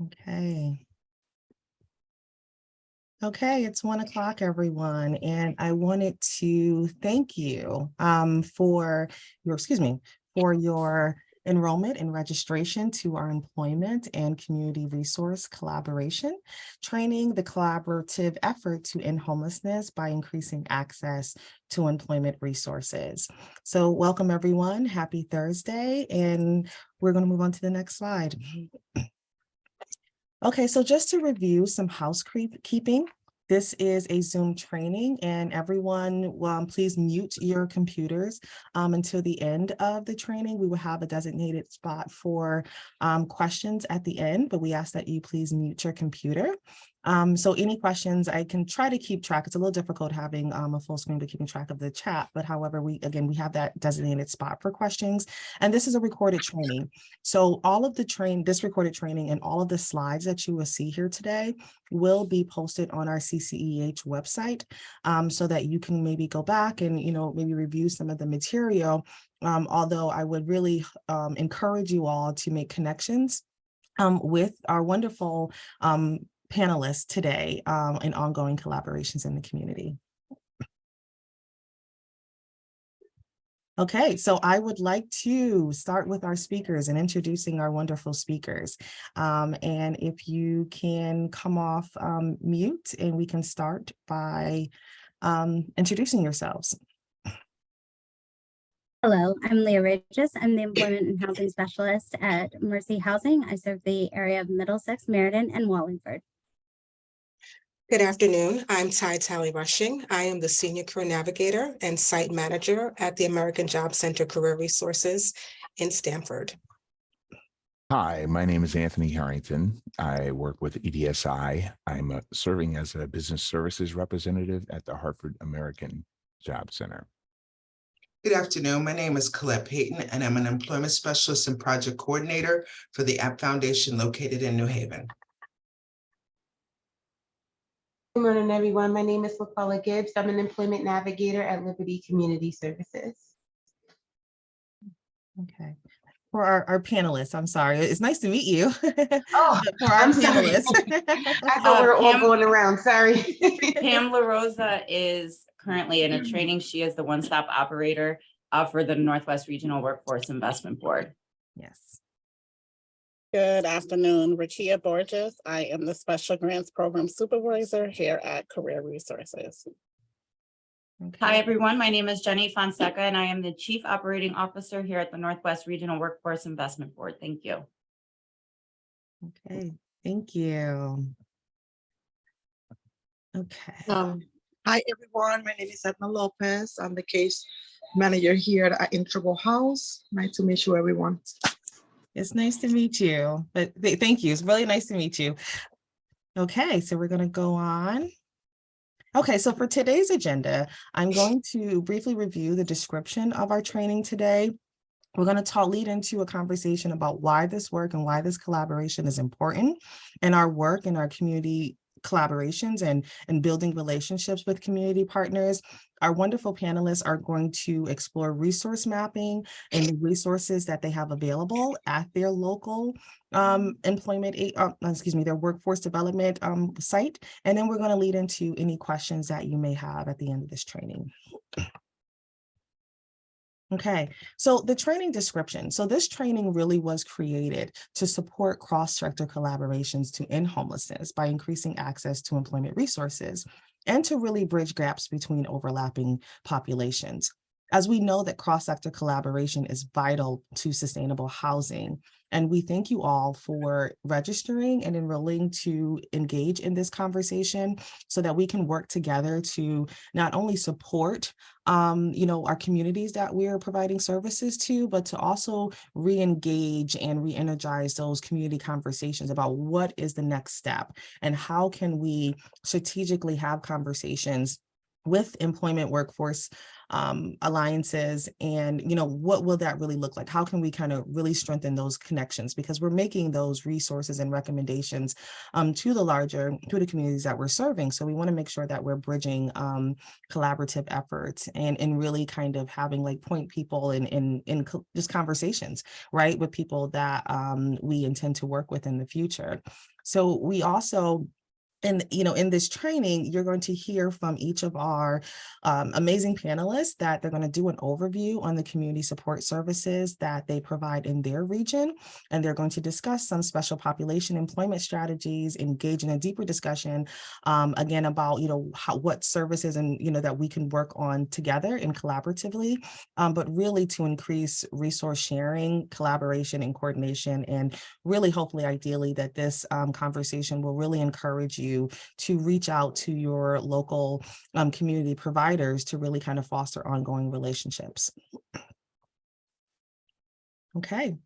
Okay. Okay, it's 1 o'clock, everyone, and I wanted to thank you for your enrollment and registration to our employment and community resource collaboration training, the collaborative effort to end homelessness by increasing access to employment resources. So welcome, everyone. Happy Thursday, and we're going to move on to the next slide. Okay, so just to review some housekeeping, this is a Zoom training, and everyone, please mute your computers until the end of the training. We will have a designated spot for questions at the end, but we ask that you please mute your computer. So any questions, I can try to keep track. It's a little difficult having a full screen, but keeping track of the chat. But however, we have that designated spot for questions. And this is a recorded training. So all of this recorded training and all of the slides that you will see here today will be posted on our CCEH website so that you can maybe go back and, maybe review some of the material. Although I would really encourage you all to make connections with our wonderful panelists today in ongoing collaborations in the community. Okay, so I would like to start with our speakers and introducing our wonderful speakers. And if you can come off mute and we can start by introducing yourselves. Hello, I'm Leah Regis. I'm the Employment and Housing Specialist at Mercy Housing. I serve the area of Middlesex, Meriden, and Wallingford. Good afternoon. I'm Ty Tally Rushing. I am the Senior Career Navigator and Site Manager at the American Job Center Career Resources in Stamford. Hi, my name is Anthony Harrington. I work with EDSI. I'm serving as a business services representative at the Hartford American Job Center. Good afternoon. My name is Colette Payton, and I'm an employment specialist and project coordinator for the App Foundation located in New Haven. Good morning, everyone. My name is LaPaula Gibbs. I'm an employment navigator at Liberty Community Services. Okay. For our panelists, I'm sorry. It's nice to meet you. Oh, for our I'm panelists. I thought we were all going around. Sorry. Pam LaRosa is currently in a training. She is the one-stop operator for the Northwest Regional Workforce Investment Board. Yes. Good afternoon, Rachia Borges. I am the Special Grants Program Supervisor here at Career Resources. Okay. Hi, everyone. My name is Jenny Fonseca, and I am the Chief Operating Officer here at the Northwest Regional Workforce Investment Board. Thank you. Okay, thank you. Okay. Hi, everyone. My name is Edna Lopez. I'm the case manager here at Integral House. Nice to meet you, everyone. It's nice to meet you, but thank you. It's really nice to meet you. Okay, so we're going to go on. Okay, so for today's agenda, I'm going to briefly review the description of our training today. We're going to lead into a conversation about why this work and why this collaboration is important in our work in our community collaborations and building relationships with community partners. Our wonderful panelists are going to explore resource mapping and the resources that they have available at their local their workforce development site. And then we're going to lead into any questions that you may have at the end of this training. Okay, so the training description. So this training really was created to support cross-sector collaborations to end homelessness by increasing access to employment resources and to really bridge gaps between overlapping populations. As we know that cross-sector collaboration is vital to sustainable housing, and we thank you all for registering and enrolling to engage in this conversation so that we can work together to not only support our communities that we are providing services to, but to also re-engage and re-energize those community conversations about what is the next step and how can we strategically have conversations with employment workforce alliances, and what will that really look like? How can we kind of really strengthen those connections, because we're making those resources and recommendations to the communities that we're serving. So we want to make sure that we're bridging collaborative efforts and really kind of having like point people in just conversations, right, with people that we intend to work with in the future. So we also, in this training, you're going to hear from each of our amazing panelists that they're going to do an overview on the community support services that they provide in their region. And they're going to discuss some special population employment strategies, engage in a deeper discussion, again, about, what services and, that we can work on together and collaboratively, but really to increase resource sharing, collaboration, and coordination. And really, hopefully, ideally, that this conversation will really encourage you to reach out to your local community providers to really kind of foster ongoing relationships. Okay,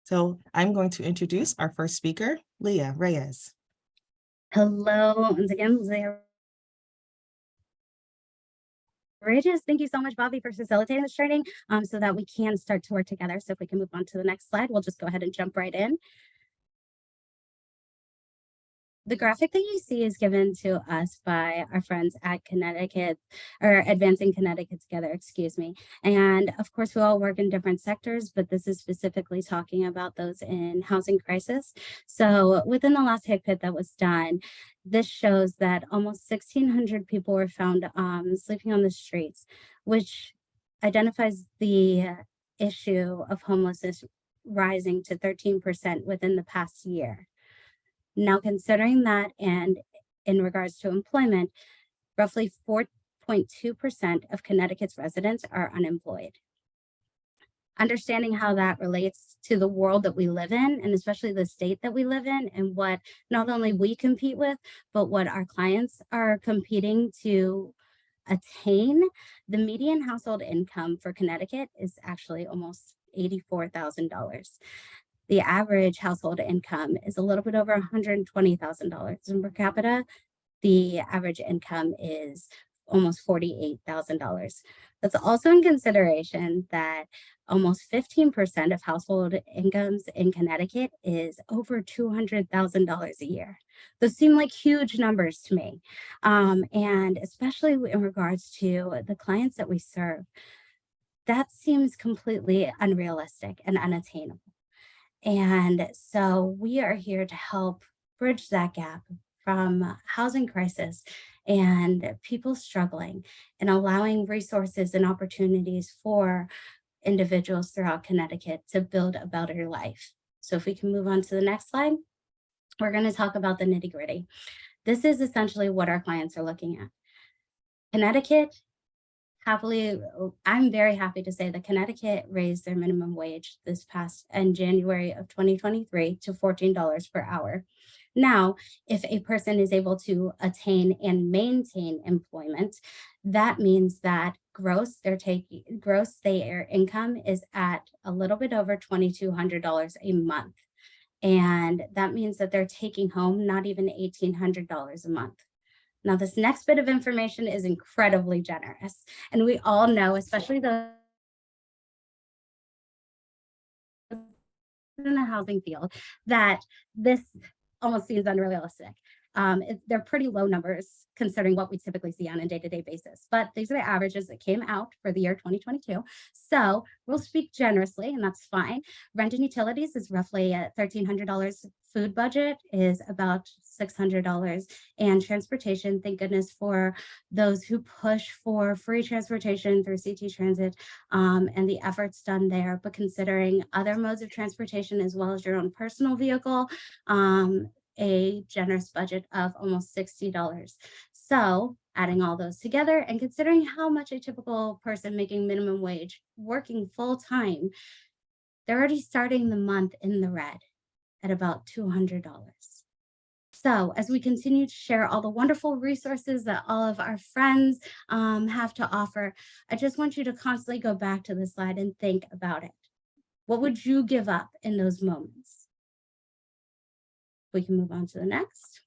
so I'm going to introduce our first speaker, Leah Reyes. Hello, once again, Leah Reyes. Thank you so much, Bobby, for facilitating this training so that we can start to work together. So if we can move on to the next slide, we'll just go ahead and jump right in. The graphic that you see is given to us by our friends at Connecticut, or Advancing Connecticut Together, excuse me. And of course, we all work in different sectors, but this is specifically talking about those in housing crisis. So within the last HICPIT that was done, this shows that almost 1,600 people were found sleeping on the streets, which identifies the issue of homelessness rising to 13% within the past year. Now, considering that, and in regards to employment, roughly 4.2% of Connecticut's residents are unemployed. Understanding how that relates to the world that we live in, and especially the state that we live in, and what not only we compete with, but what our clients are competing to attain, the median household income for Connecticut is actually almost $84,000. The average household income is a little bit over $120,000, and per capita, the average income is almost $48,000. That's also in consideration that almost 15% of household incomes in Connecticut is over $200,000 a year. Those seem like huge numbers to me, and especially in regards to the clients that we serve, that seems completely unrealistic and unattainable. And so we are here to help bridge that gap from housing crisis and people struggling, and allowing resources and opportunities for individuals throughout Connecticut to build a better life. So if we can move on to the next slide, we're going to talk about the nitty-gritty. This is essentially what our clients are looking at. Connecticut, I'm very happy to say that Connecticut raised their minimum wage this past in January of 2023 to $14 per hour. Now, if a person is able to attain and maintain employment, that means that their income is at a little bit over $2,200 a month. And that means that they're taking home not even $1,800 a month. Now, this next bit of information is incredibly generous, and we all know, especially those in the housing field, that this almost seems unrealistic. They're pretty low numbers considering what we typically see on a day-to-day basis, but these are the averages that came out for the year 2022. So we'll speak generously, and that's fine. Rent and utilities is roughly $1,300. Food budget is about $600, and transportation, thank goodness for those who push for free transportation through CT Transit and the efforts done there. But considering other modes of transportation as well as your own personal vehicle, a generous budget of almost $60. So adding all those together and considering how much a typical person making minimum wage working full time, they're already starting the month in the red at about $200. So as we continue to share all the wonderful resources that all of our friends have to offer, I just want you to constantly go back to this slide and think about it. What would you give up in those moments? We can move on to the next.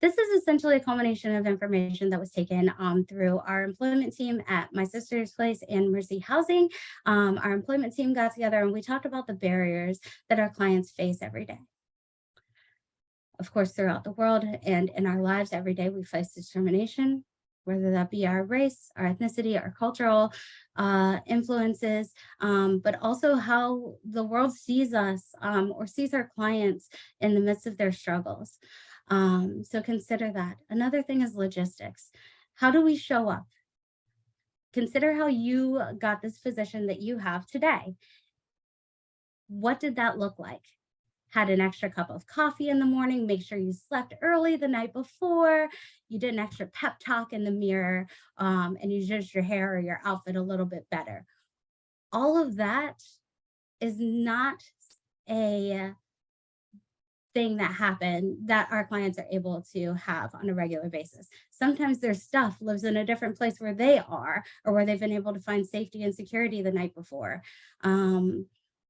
This is essentially a culmination of information that was taken through our employment team at my sister's place and Mercy Housing. Our employment team got together and we talked about the barriers that our clients face every day. Of course, throughout the world and in our lives every day, we face discrimination, whether that be our race, our ethnicity, our cultural influences, but also how the world sees us or sees our clients in the midst of their struggles. So consider that. Another thing is logistics. How do we show up? Consider how you got this position that you have today. What did that look like? Had an extra cup of coffee in the morning, make sure you slept early the night before, you did an extra pep talk in the mirror, and you judged your hair or your outfit a little bit better. All of that is not a thing that happened that our clients are able to have on a regular basis. Sometimes their stuff lives in a different place where they are or where they've been able to find safety and security the night before.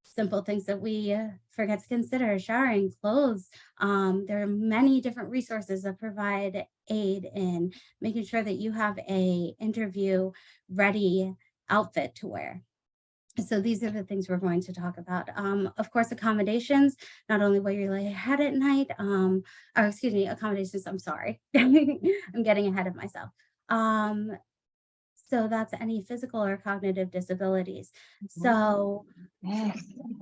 Simple things that we forget to consider: showering, clothes. There are many different resources that provide aid in making sure that you have a interview ready outfit to wear. So these are the things we're going to talk about. Of course, accommodations, not only where you lay your head at night, or excuse me, accommodations, I'm sorry. I'm getting ahead of myself. So that's any physical or cognitive disabilities. So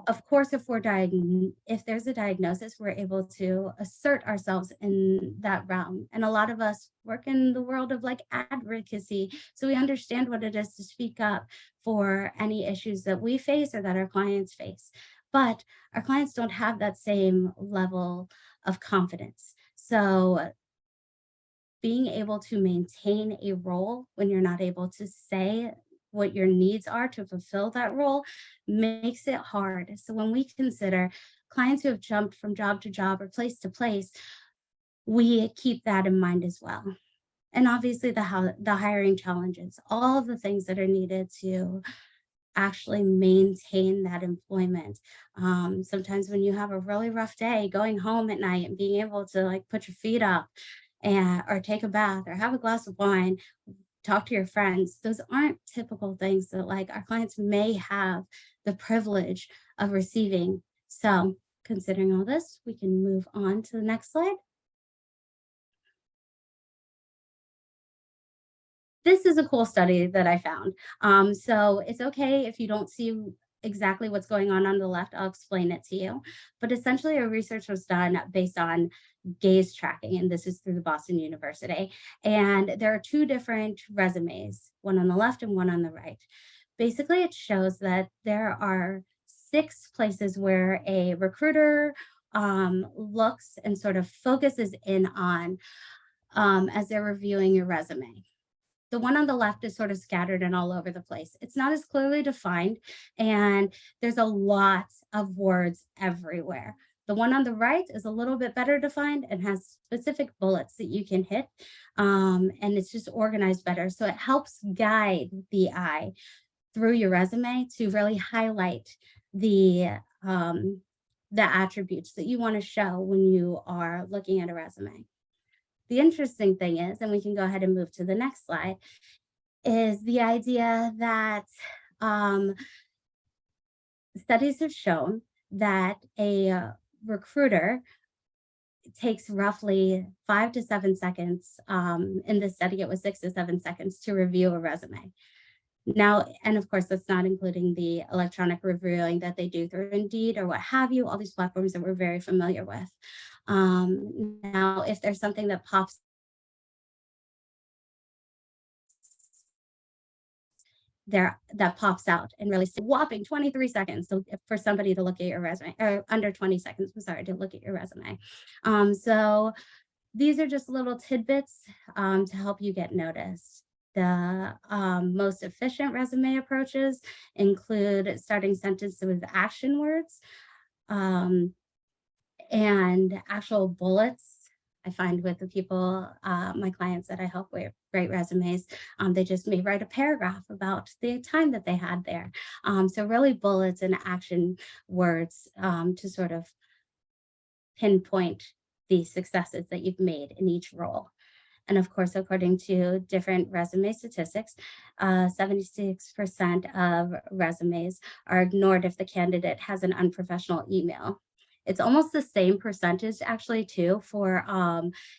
of course, if there's a diagnosis, we're able to assert ourselves in that realm. And a lot of us work in the world of like advocacy. So we understand what it is to speak up for any issues that we face or that our clients face. But our clients don't have that same level of confidence. So being able to maintain a role when you're not able to say what your needs are to fulfill that role makes it hard. So when we consider clients who have jumped from job to job or place to place, we keep that in mind as well. And obviously the hiring challenges, all the things that are needed to actually maintain that employment. Sometimes when you have a really rough day, going home at night and being able to like put your feet up or take a bath or have a glass of wine, talk to your friends, those aren't typical things that like our clients may have the privilege of receiving. So considering all this, we can move on to the next slide. This is a cool study that I found. So it's okay if you don't see exactly what's going on the left, I'll explain it to you. But essentially a research was done based on gaze tracking, and this is through the Boston University. And there are two different resumes, one on the left and one on the right. Basically, it shows that there are 6 places where a recruiter looks and sort of focuses in on as they're reviewing your resume. The one on the left is sort of scattered and all over the place. It's not as clearly defined, and there's a lot of words everywhere. The one on the right is a little bit better defined and has specific bullets that you can hit, and it's just organized better. So it helps guide the eye through your resume to really highlight the attributes that you want to show when you are looking at a resume. The interesting thing is, and we can go ahead and move to the next slide, is the idea that studies have shown that a recruiter takes roughly 5 to 7 seconds. In this study, it was 6 to 7 seconds to review a resume. Now, and of course, that's not including the electronic reviewing that they do through Indeed or what have you, all these platforms that we're very familiar with. Now, if there's something that pops there that pops out and really whopping 23 seconds for somebody to look at your resume, or under 20 seconds, I'm sorry, to look at your resume. So these are just little tidbits to help you get noticed. The most efficient resume approaches include starting sentences with action words and actual bullets. I find with the people, my clients that I help with write resumes, they just may write a paragraph about the time that they had there. So really bullets and action words to sort of pinpoint the successes that you've made in each role. And of course, according to different resume statistics, 76% of resumes are ignored if the candidate has an unprofessional email. It's almost the same percentage actually too for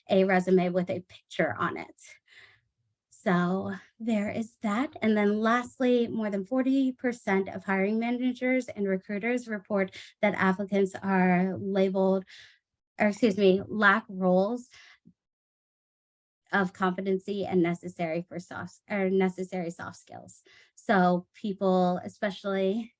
a resume with a picture on it. So there is that. And then lastly, more than 40% of hiring managers and recruiters report that applicants are labeled, or excuse me, lack roles of competency and necessary soft skills. So people, especially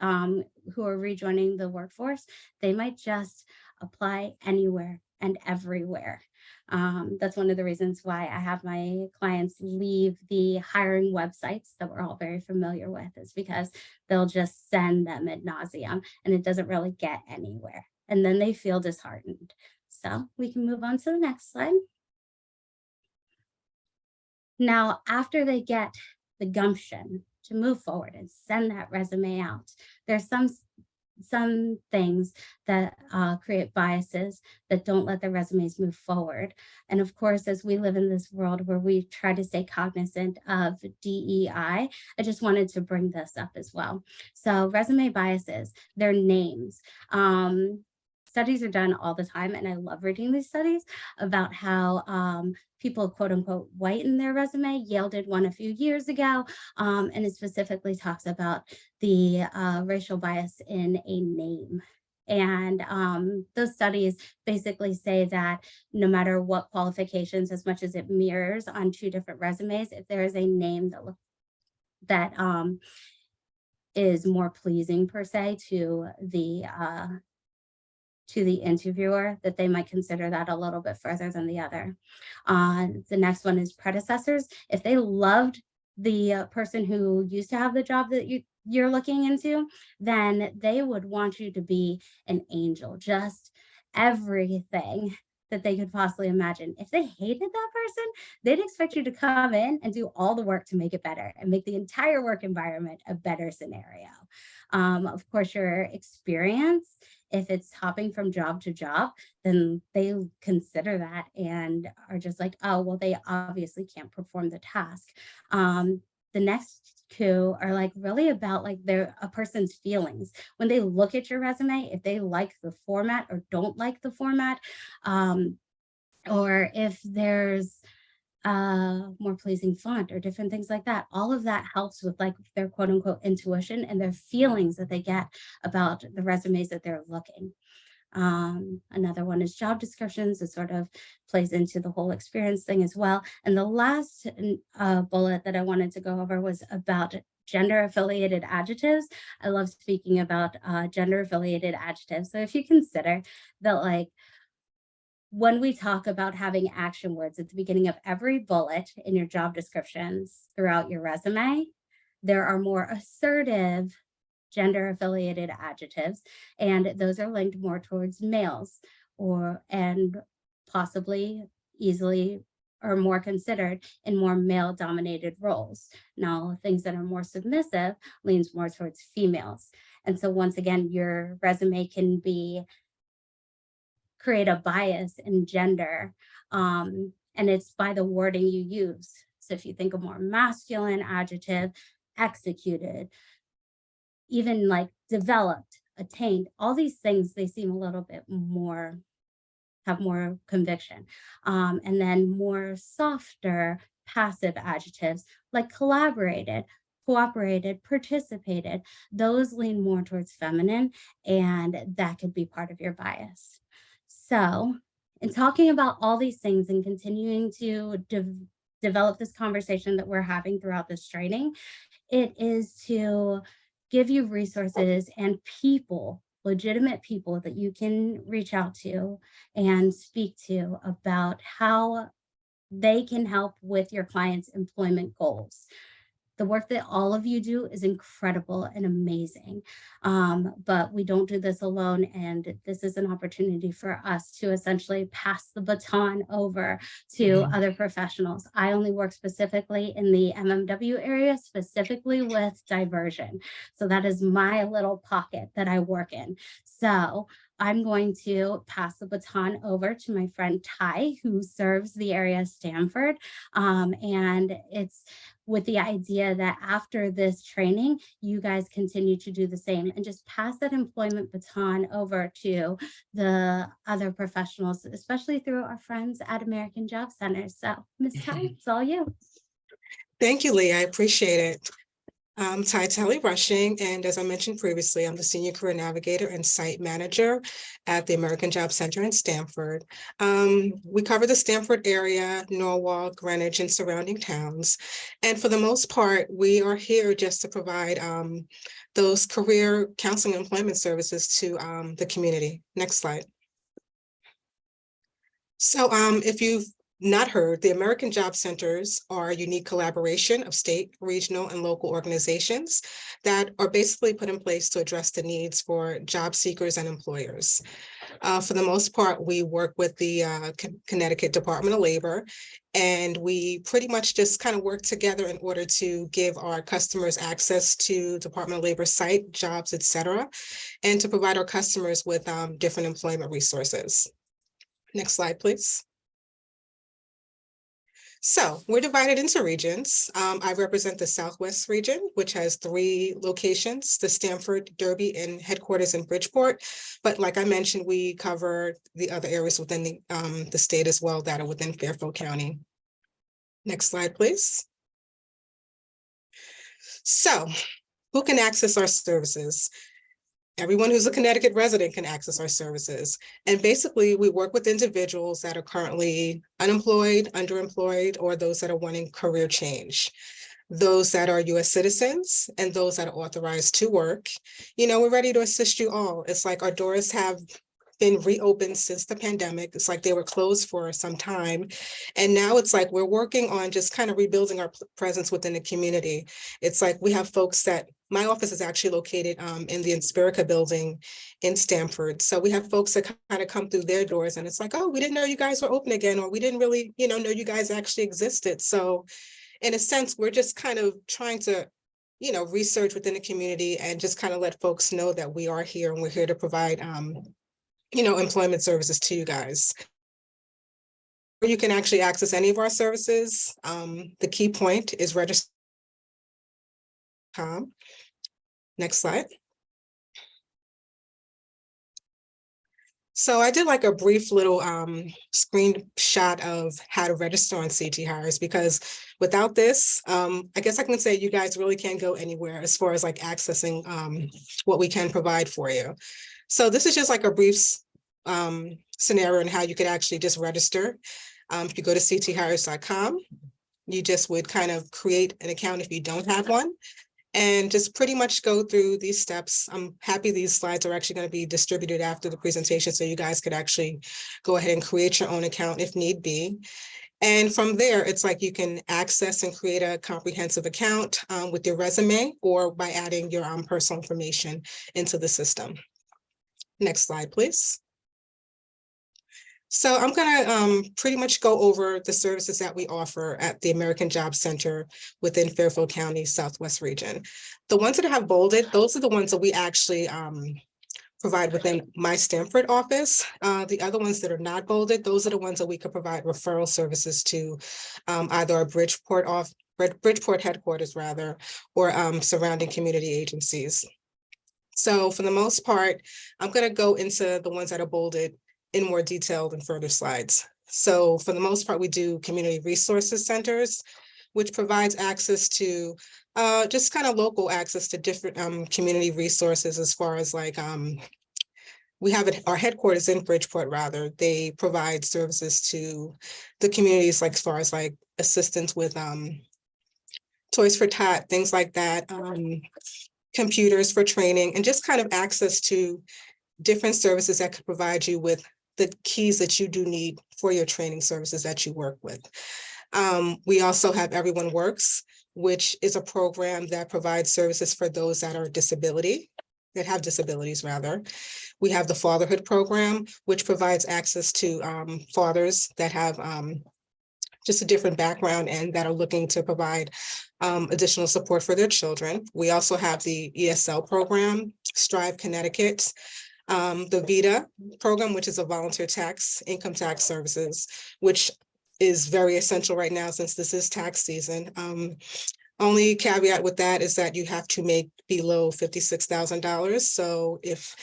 who are rejoining the workforce, they might just apply anywhere and everywhere. That's one of the reasons why I have my clients leave the hiring websites that we're all very familiar with, is because they'll just send them ad nauseum and it doesn't really get anywhere. And then they feel disheartened. So we can move on to the next slide. Now, after they get the gumption to move forward and send that resume out, there's some things that create biases that don't let the resumes move forward. And of course, as we live in this world where we try to stay cognizant of DEI, I just wanted to bring this up as well. So resume biases, their names. Studies are done all the time, and I love reading these studies about how people, quote unquote, whiten their resume. Yale did one a few years ago, and it specifically talks about the racial bias in a name. And those studies basically say that no matter what qualifications, as much as it mirrors on two different resumes, if there is a name that is more pleasing per se to the interviewer, that they might consider that a little bit further than the other. The next one is predecessors. If they loved the person who used to have the job that you're looking into, then they would want you to be an angel, just everything that they could possibly imagine. If they hated that person, they'd expect you to come in and do all the work to make it better and make the entire work environment a better scenario. Of course, your experience, if it's hopping from job to job, then they consider that and are just like, oh, well, they obviously can't perform the task. The next two are like really about like a person's feelings. When they look at your resume, if they like the format or don't like the format, or if there's more pleasing font or different things like that. All of that helps with like their quote unquote intuition and their feelings that they get about the resumes that they're looking. Another one is job descriptions. It sort of plays into the whole experience thing as well. And the last bullet that I wanted to go over was about gender affiliated adjectives. I love speaking about gender affiliated adjectives. So if you consider that, like, when we talk about having action words at the beginning of every bullet in your job descriptions throughout your resume, there are more assertive gender affiliated adjectives, and those are linked more towards males and possibly easily or more considered in more male dominated roles. Now, things that are more submissive leans more towards females. And so once again, your resume can create a bias in gender, and it's by the wording you use. So if you think of more masculine adjective, executed, even like developed, attained, all these things, they seem a little bit more, have more conviction. And then more softer, passive adjectives like collaborated, cooperated, participated, those lean more towards feminine, and that could be part of your bias. So in talking about all these things and continuing to develop this conversation that we're having throughout this training, it is to give you resources and people, legitimate people that you can reach out to and speak to about how they can help with your client's employment goals. The work that all of you do is incredible and amazing, but we don't do this alone, and this is an opportunity for us to essentially pass the baton over to other professionals. I only work specifically in the MMW area, specifically with diversion. So that is my little pocket that I work in. So I'm going to pass the baton over to my friend Ty, who serves the area of Stanford. And it's with the idea that after this training, you guys continue to do the same and just pass that employment baton over to the other professionals, especially through our friends at American Job Center. So, Ms. Ty, it's all you. Thank you, Lee. I appreciate it. I'm Ty Tally Rushing, and as I mentioned previously, I'm the Senior Career Navigator and Site Manager at the American Job Center in Stamford. We cover the Stamford area, Norwalk, Greenwich, and surrounding towns. And for the most part, we are here just to provide those career counseling and employment services to the community. Next slide. So if you've not heard, the American Job Centers are a unique collaboration of state, regional, and local organizations that are basically put in place to address the needs for job seekers and employers. For the most part, we work with the Connecticut Department of Labor, and we pretty much just kind of work together in order to give our customers access to Department of Labor site, jobs, etc., and to provide our customers with different employment resources. Next slide, please. So we're divided into regions. I represent the Southwest region, which has 3 locations, the Stamford, Derby, and headquarters in Bridgeport. But like I mentioned, we cover the other areas within the state as well that are within Fairfield County. Next slide, please. So who can access our services? Everyone who's a Connecticut resident can access our services. And basically, we work with individuals that are currently unemployed, underemployed, or those that are wanting career change. Those that are US citizens and those that are authorized to work. You know, we're ready to assist you all. It's like our doors have been reopened since the pandemic. It's like they were closed for some time. And now it's like we're working on just kind of rebuilding our presence within the community. It's like we have folks that, my office is actually located in the Inspirica building in Stamford. So we have folks that kind of come through their doors and it's like, oh, we didn't know you guys were open again, or we didn't really, know you guys actually existed. So in a sense, we're just kind of trying to research within the community and just kind of let folks know that we are here and we're here to provide employment services to you guys. You can actually access any of our services. The key point is register. Next slide. So I did like a brief little screenshot of how to register on CT Hires, because without this, I guess I can say you guys really can't go anywhere as far as like accessing what we can provide for you. So this is just like a brief scenario on how you could actually just register. If you go to cthires.com, you just would kind of create an account if you don't have one, and just pretty much go through these steps. I'm happy these slides are actually going to be distributed after the presentation, so you guys could actually go ahead and create your own account if need be. And from there, it's like you can access and create a comprehensive account with your resume or by adding your personal information into the system. Next slide, please. So I'm going to pretty much go over the services that we offer at the American Job Center within Fairfield County, Southwest region. The ones that have bolded, those are the ones that we actually provide within my Stamford office. The other ones that are not bolded, those are the ones that we could provide referral services to either our Bridgeport headquarters rather, or surrounding community agencies. So for the most part, I'm going to go into the ones that are bolded in more detail in further slides. So for the most part, we do community resources centers, which provides access to just kind of local access to different community resources as far as like, we have our headquarters in Bridgeport rather. They provide services to the communities like as far as like assistance with Toys for Tot, things like that, computers for training, and just kind of access to different services that could provide you with the keys that you do need for your training services that you work with. We also have Everyone Works, which is a program that provides services for those that have disabilities rather. We have the Fatherhood Program, which provides access to fathers that have just a different background and that are looking to provide additional support for their children. We also have the ESL program, Strive Connecticut, The VITA program, which is a volunteer income tax services, which is very essential right now since this is tax season. Only caveat with that is that you have to make below $56,000. So if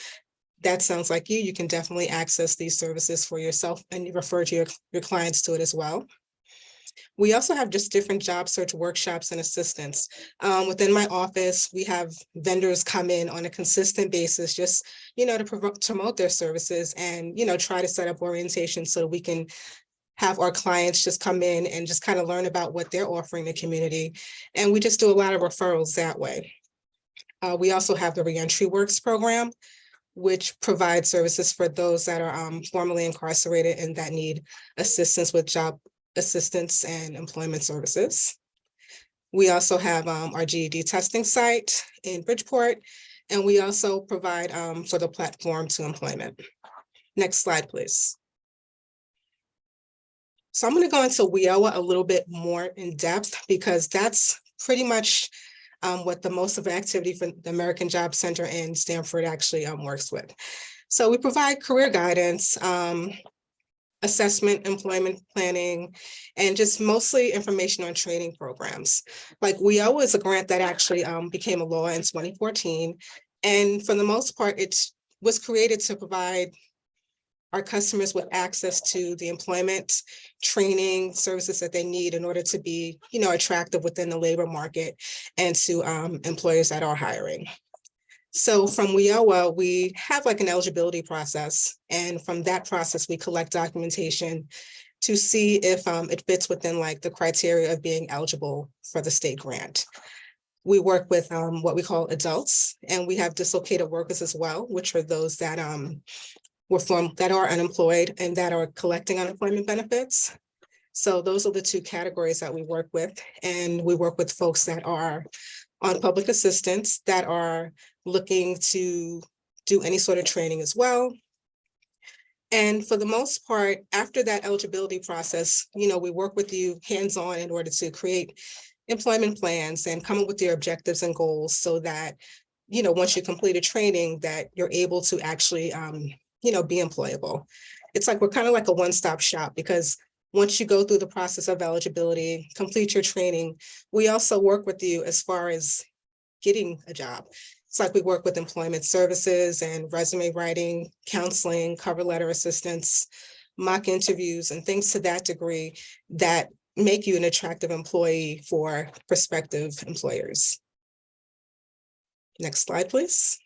that sounds like you can definitely access these services for yourself and you refer to your clients to it as well. We also have just different job search workshops and assistance. Within my office, we have vendors come in on a consistent basis, just, to promote their services and, try to set up orientation so we can have our clients just come in and just kind of learn about what they're offering the community. And we just do a lot of referrals that way. We also have the Reentry Works program, which provides services for those that are formerly incarcerated and that need assistance with job assistance and employment services. We also have our GED testing site in Bridgeport, and we also provide for the platform to employment. Next slide, please. So I'm going to go into WIOA a little bit more in depth because that's pretty much what the most of the activity for the American Job Center in Stamford actually works with. So we provide career guidance, assessment, employment planning, and just mostly information on training programs. Like WIOA is a grant that actually became a law in 2014. And for the most part, it was created to provide our customers with access to the employment training services that they need in order to be, attractive within the labor market and to employers that are hiring. So from WIOA, we have like an eligibility process. And from that process, we collect documentation to see if it fits within like the criteria of being eligible for the state grant. We work with what we call adults, and we have dislocated workers as well, which are those that that are unemployed and that are collecting unemployment benefits. So those are the two categories that we work with. And we work with folks that are on public assistance that are looking to do any sort of training as well. And for the most part, after that eligibility process, we work with you hands-on in order to create employment plans and come up with your objectives and goals so that, once you complete a training, that you're able to actually be employable. It's like we're kind of like a one-stop shop because once you go through the process of eligibility, complete your training, we also work with you as far as getting a job. It's like we work with employment services and resume writing, counseling, cover letter assistance, mock interviews, and things to that degree that make you an attractive employee for prospective employers. Next slide, please.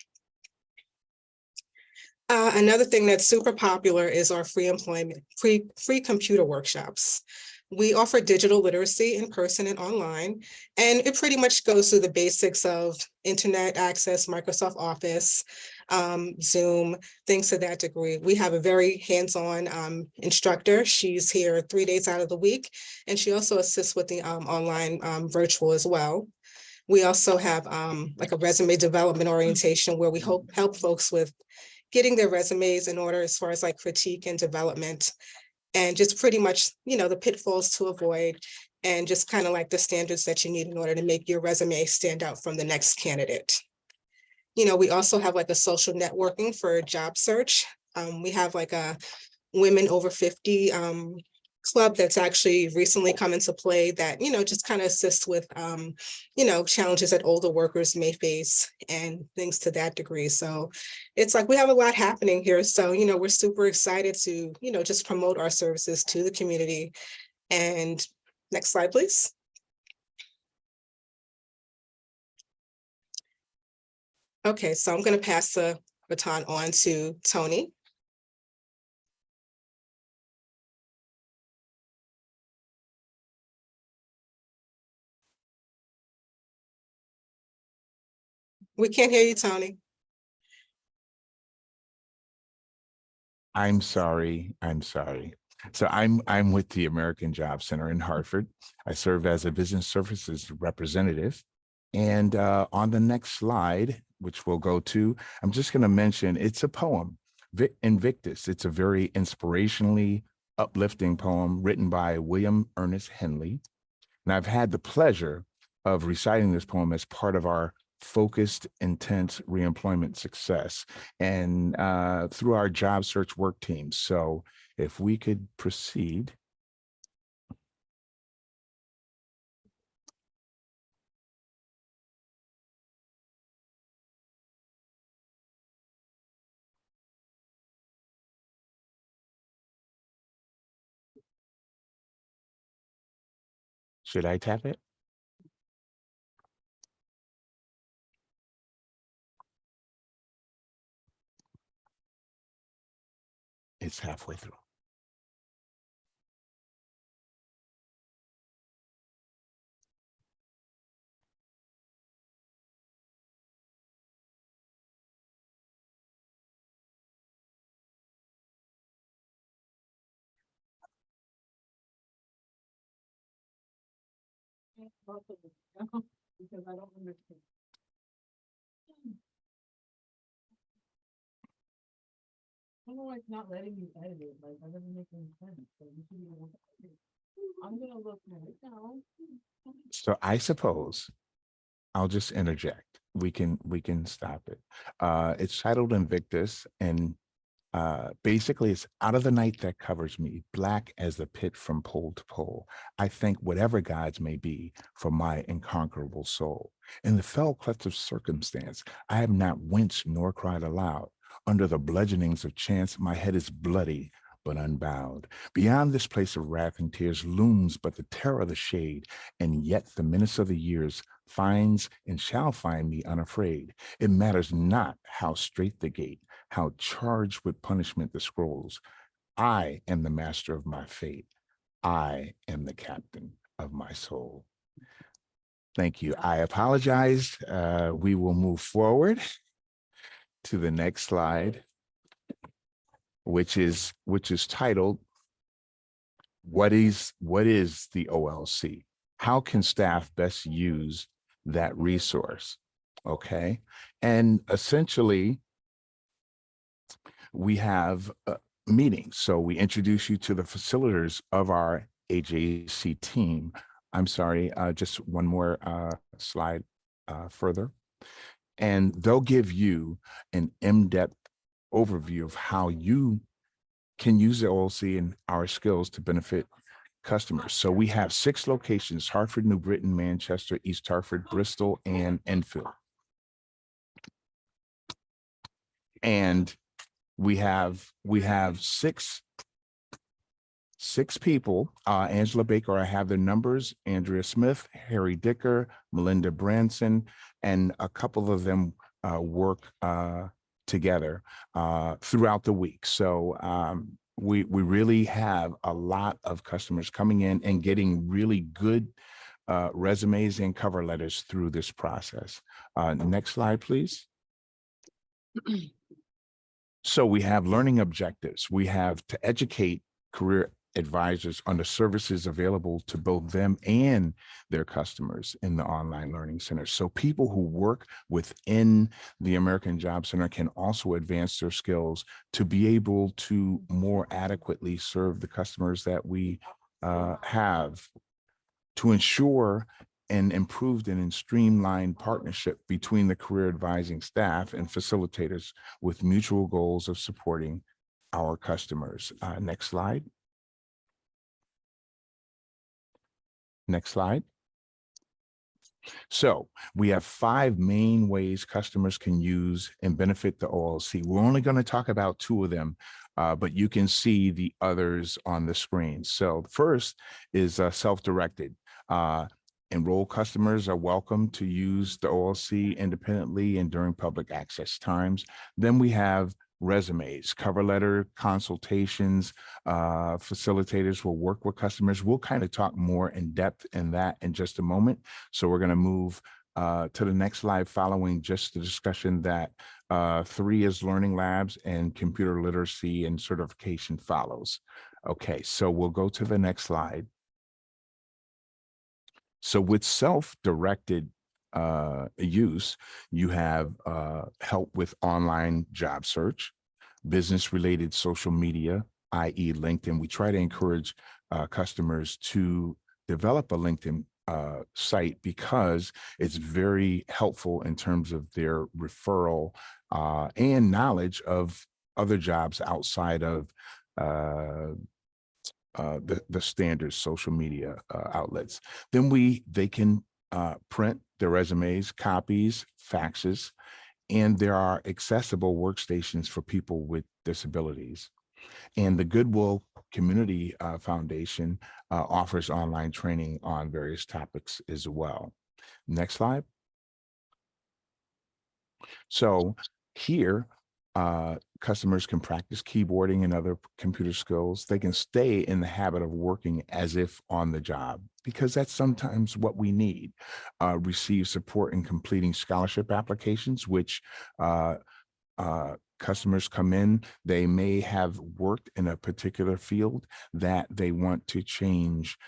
Another thing that's super popular is our free computer workshops. We offer digital literacy in person and online, and it pretty much goes through the basics of internet access, Microsoft Office, Zoom, things to that degree. We have a very hands-on instructor. She's here 3 days out of the week, and she also assists with the online virtual as well. We also have like a resume development orientation where we help folks with getting their resumes in order as far as like critique and development and just pretty much, the pitfalls to avoid and just kind of like the standards that you need in order to make your resume stand out from the next candidate. We also have like a social networking for job search. We have like a women over 50 club that's actually recently come into play that, just kind of assists with, challenges that older workers may face and things to that degree. So it's like we have a lot happening here. So, we're super excited to, just promote our services to the community. And next slide, please. Okay, so I'm going to pass the baton on to Tony. We can't hear you, Tony. I'm sorry. So I'm with the American Job Center in Hartford. I serve as a business services representative. And on the next slide, which we'll go to, I'm just going to mention it's a poem, Invictus. It's a very inspirationally uplifting poem written by William Ernest Henley. And I've had the pleasure of reciting this poem as part of our focused, intense reemployment success and through our job search work teams. So if we could proceed. Should I tap it? It's halfway through. Because I don't understand. I don't know why it's not letting you edit it, like, that doesn't make any sense, so you should be able to edit it. I'm gonna look right now. So I suppose I'll just interject. We can stop it. It's titled Invictus, and basically it's out of the night that covers me, black as the pit from pole to pole. I think whatever gods may be for my unconquerable soul. In the fell clutch of circumstance, I have not winced nor cried aloud. Under the bludgeonings of chance, my head is bloody but unbowed. Beyond this place of wrath and tears looms but the terror of the shade, and yet the menace of the years finds and shall find me unafraid. It matters not how straight the gate, how charged with punishment the scrolls. I am the master of my fate. I am the captain of my soul. Thank you. I apologize. We will move forward to the next slide, which is titled, what is the OLC? How can staff best use that resource? Okay. And essentially, we have meetings. So we introduce you to the facilitators of our AJC team. I'm sorry, just one more slide further. And they'll give you an in-depth overview of how you can use the OLC and our skills to benefit customers. So we have 6 locations: Hartford, New Britain, Manchester, East Hartford, Bristol, and Enfield. And we have six people. Angela Baker, I have their numbers: Andrea Smith, Harry Dicker, Melinda Branson, and a couple of them work together throughout the week. So we really have a lot of customers coming in and getting really good resumes and cover letters through this process. Next slide, please. So we have learning objectives. We have to educate career advisors on the services available to both them and their customers in the online learning center. So people who work within the American Job Center can also advance their skills to be able to more adequately serve the customers that we have, to ensure an improved and streamlined partnership between the career advising staff and facilitators with mutual goals of supporting our customers. Next slide. Next slide. So we have 5 main ways customers can use and benefit the OLC. We're only going to talk about 2 of them, but you can see the others on the screen. So first is self-directed. Enrolled customers are welcome to use the OLC independently and during public access times. Then we have resumes, cover letter consultations. Facilitators will work with customers. We'll kind of talk more in depth in that in just a moment. So we're going to move to the next slide following just the discussion that 3 is learning labs and computer literacy and certification follows. Okay, so we'll go to the next slide. So with self-directed use, you have help with online job search, business-related social media, i.e. LinkedIn. We try to encourage customers to develop a LinkedIn site because it's very helpful in terms of their referral and knowledge of other jobs outside of the standard social media outlets. Then they can print their resumes, copies, faxes, and there are accessible workstations for people with disabilities. And the Goodwill Community Foundation offers online training on various topics as well. Next slide. So here, customers can practice keyboarding and other computer skills. They can stay in the habit of working as if on the job, because that's sometimes what we need. Receive support in completing scholarship applications, which customers come in, they may have worked in a particular field that they want to change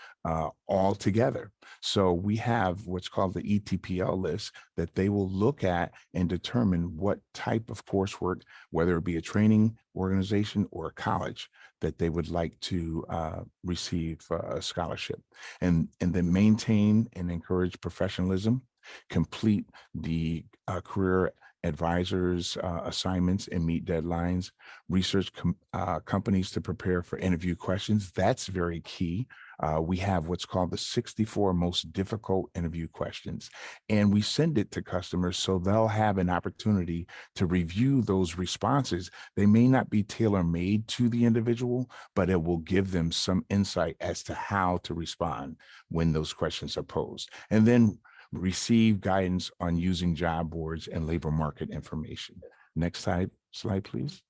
altogether. So we have what's called the ETPL list that they will look at and determine what type of coursework, whether it be a training organization or a college, that they would like to receive a scholarship, and then maintain and encourage professionalism, complete the career advisors assignments and meet deadlines, research companies to prepare for interview questions. That's very key. We have what's called the 64 most difficult interview questions, and we send it to customers so they'll have an opportunity to review those responses. They may not be tailor-made to the individual, but it will give them some insight as to how to respond when those questions are posed. And then receive guidance on using job boards and labor market information. Next slide, please.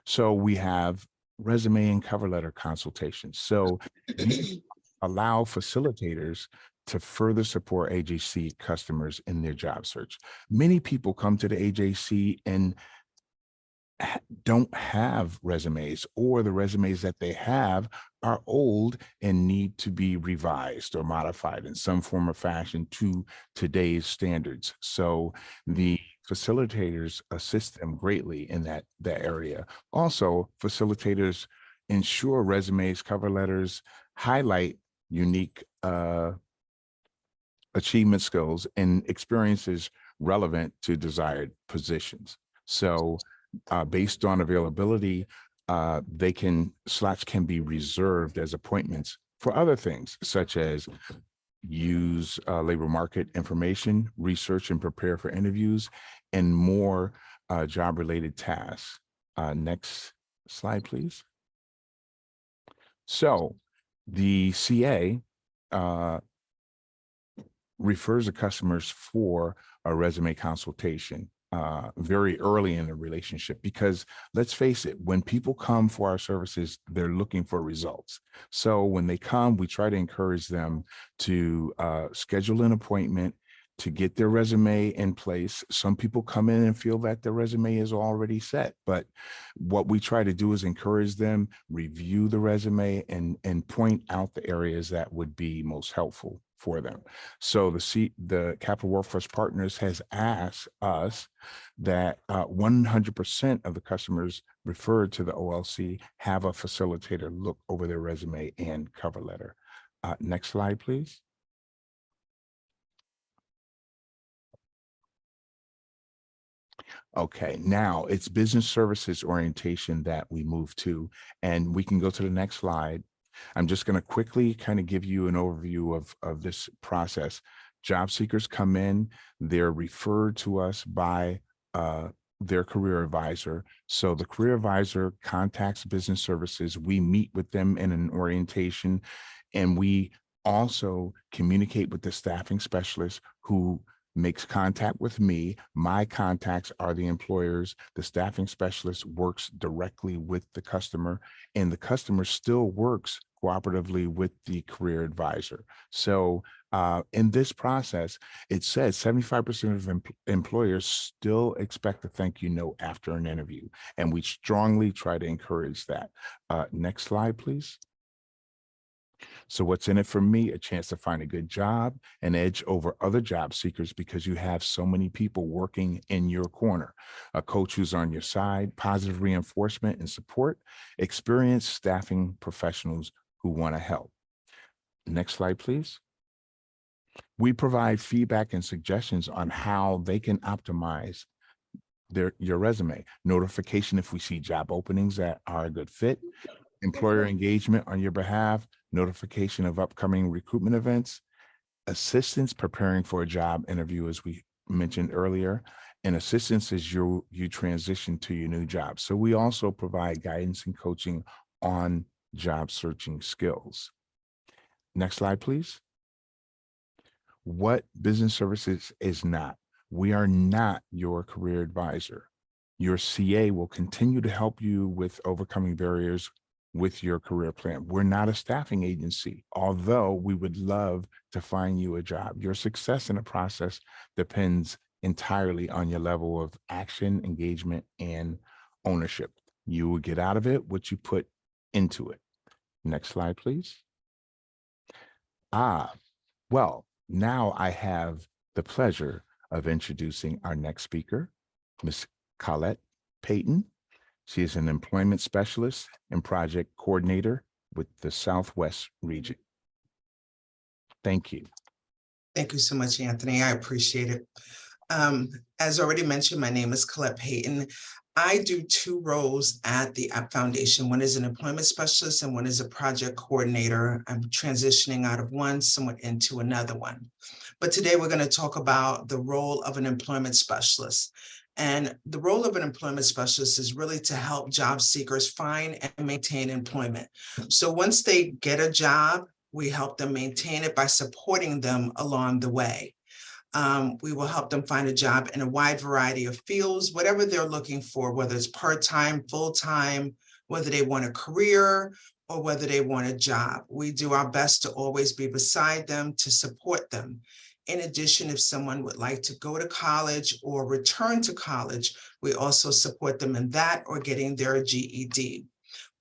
So we have resume and cover letter consultations. So we allow facilitators to further support AJC customers in their job search. Many people come to the AJC and don't have resumes, or the resumes that they have are old and need to be revised or modified in some form or fashion to today's standards. So the facilitators assist them greatly in that area. Also, facilitators ensure resumes, cover letters highlight unique achievement skills and experiences relevant to desired positions. So based on availability, slots can be reserved as appointments for other things, such as use labor market information, research and prepare for interviews, and more job-related tasks. Next slide, please. So the CA refers to customers for a resume consultation very early in the relationship, because let's face it, when people come for our services, they're looking for results. So when they come, we try to encourage them to schedule an appointment to get their resume in place. Some people come in and feel that their resume is already set, but what we try to do is encourage them, review the resume, and point out the areas that would be most helpful for them. So the Capital Workforce Partners has asked us that 100% of the customers referred to the OLC have a facilitator look over their resume and cover letter. Next slide, please. Okay, now it's business services orientation that we move to, and we can go to the next slide. I'm just going to quickly kind of give you an overview of this process. Job seekers come in, they're referred to us by their career advisor. So the career advisor contacts business services. We meet with them in an orientation, and we also communicate with the staffing specialist who makes contact with me. My contacts are the employers. The staffing specialist works directly with the customer, and the customer still works cooperatively with the career advisor. So in this process, it says 75% of employers still expect a thank you note after an interview, and we strongly try to encourage that. Next slide, please. So what's in it for me? A chance to find a good job, an edge over other job seekers because you have so many people working in your corner, a coach who's on your side, positive reinforcement and support, experienced staffing professionals who want to help. Next slide, please. We provide feedback and suggestions on how they can optimize your resume. Notification if we see job openings that are a good fit, employer engagement on your behalf, notification of upcoming recruitment events, assistance preparing for a job interview, as we mentioned earlier, and assistance as you transition to your new job. So we also provide guidance and coaching on job searching skills. Next slide, please. What business services is not. We are not your career advisor. Your CA will continue to help you with overcoming barriers with your career plan. We're not a staffing agency, although we would love to find you a job. Your success in the process depends entirely on your level of action, engagement, and ownership. You will get out of it what you put into it. Next slide, please. Well, now I have the pleasure of introducing our next speaker, Ms. Colette Payton. She is an employment specialist and project coordinator with the Southwest region. Thank you. Thank you so much, Anthony. I appreciate it. As already mentioned, my name is Colette Payton. I do two roles at the App Foundation. One is an employment specialist and one is a project coordinator. I'm transitioning out of one somewhat into another one. But today we're going to talk about the role of an employment specialist. And the role of an employment specialist is really to help job seekers find and maintain employment. So once they get a job, we help them maintain it by supporting them along the way. We will help them find a job in a wide variety of fields, whatever they're looking for, whether it's part-time, full-time, whether they want a career or whether they want a job. We do our best to always be beside them to support them. In addition, if someone would like to go to college or return to college, we also support them in that or getting their GED.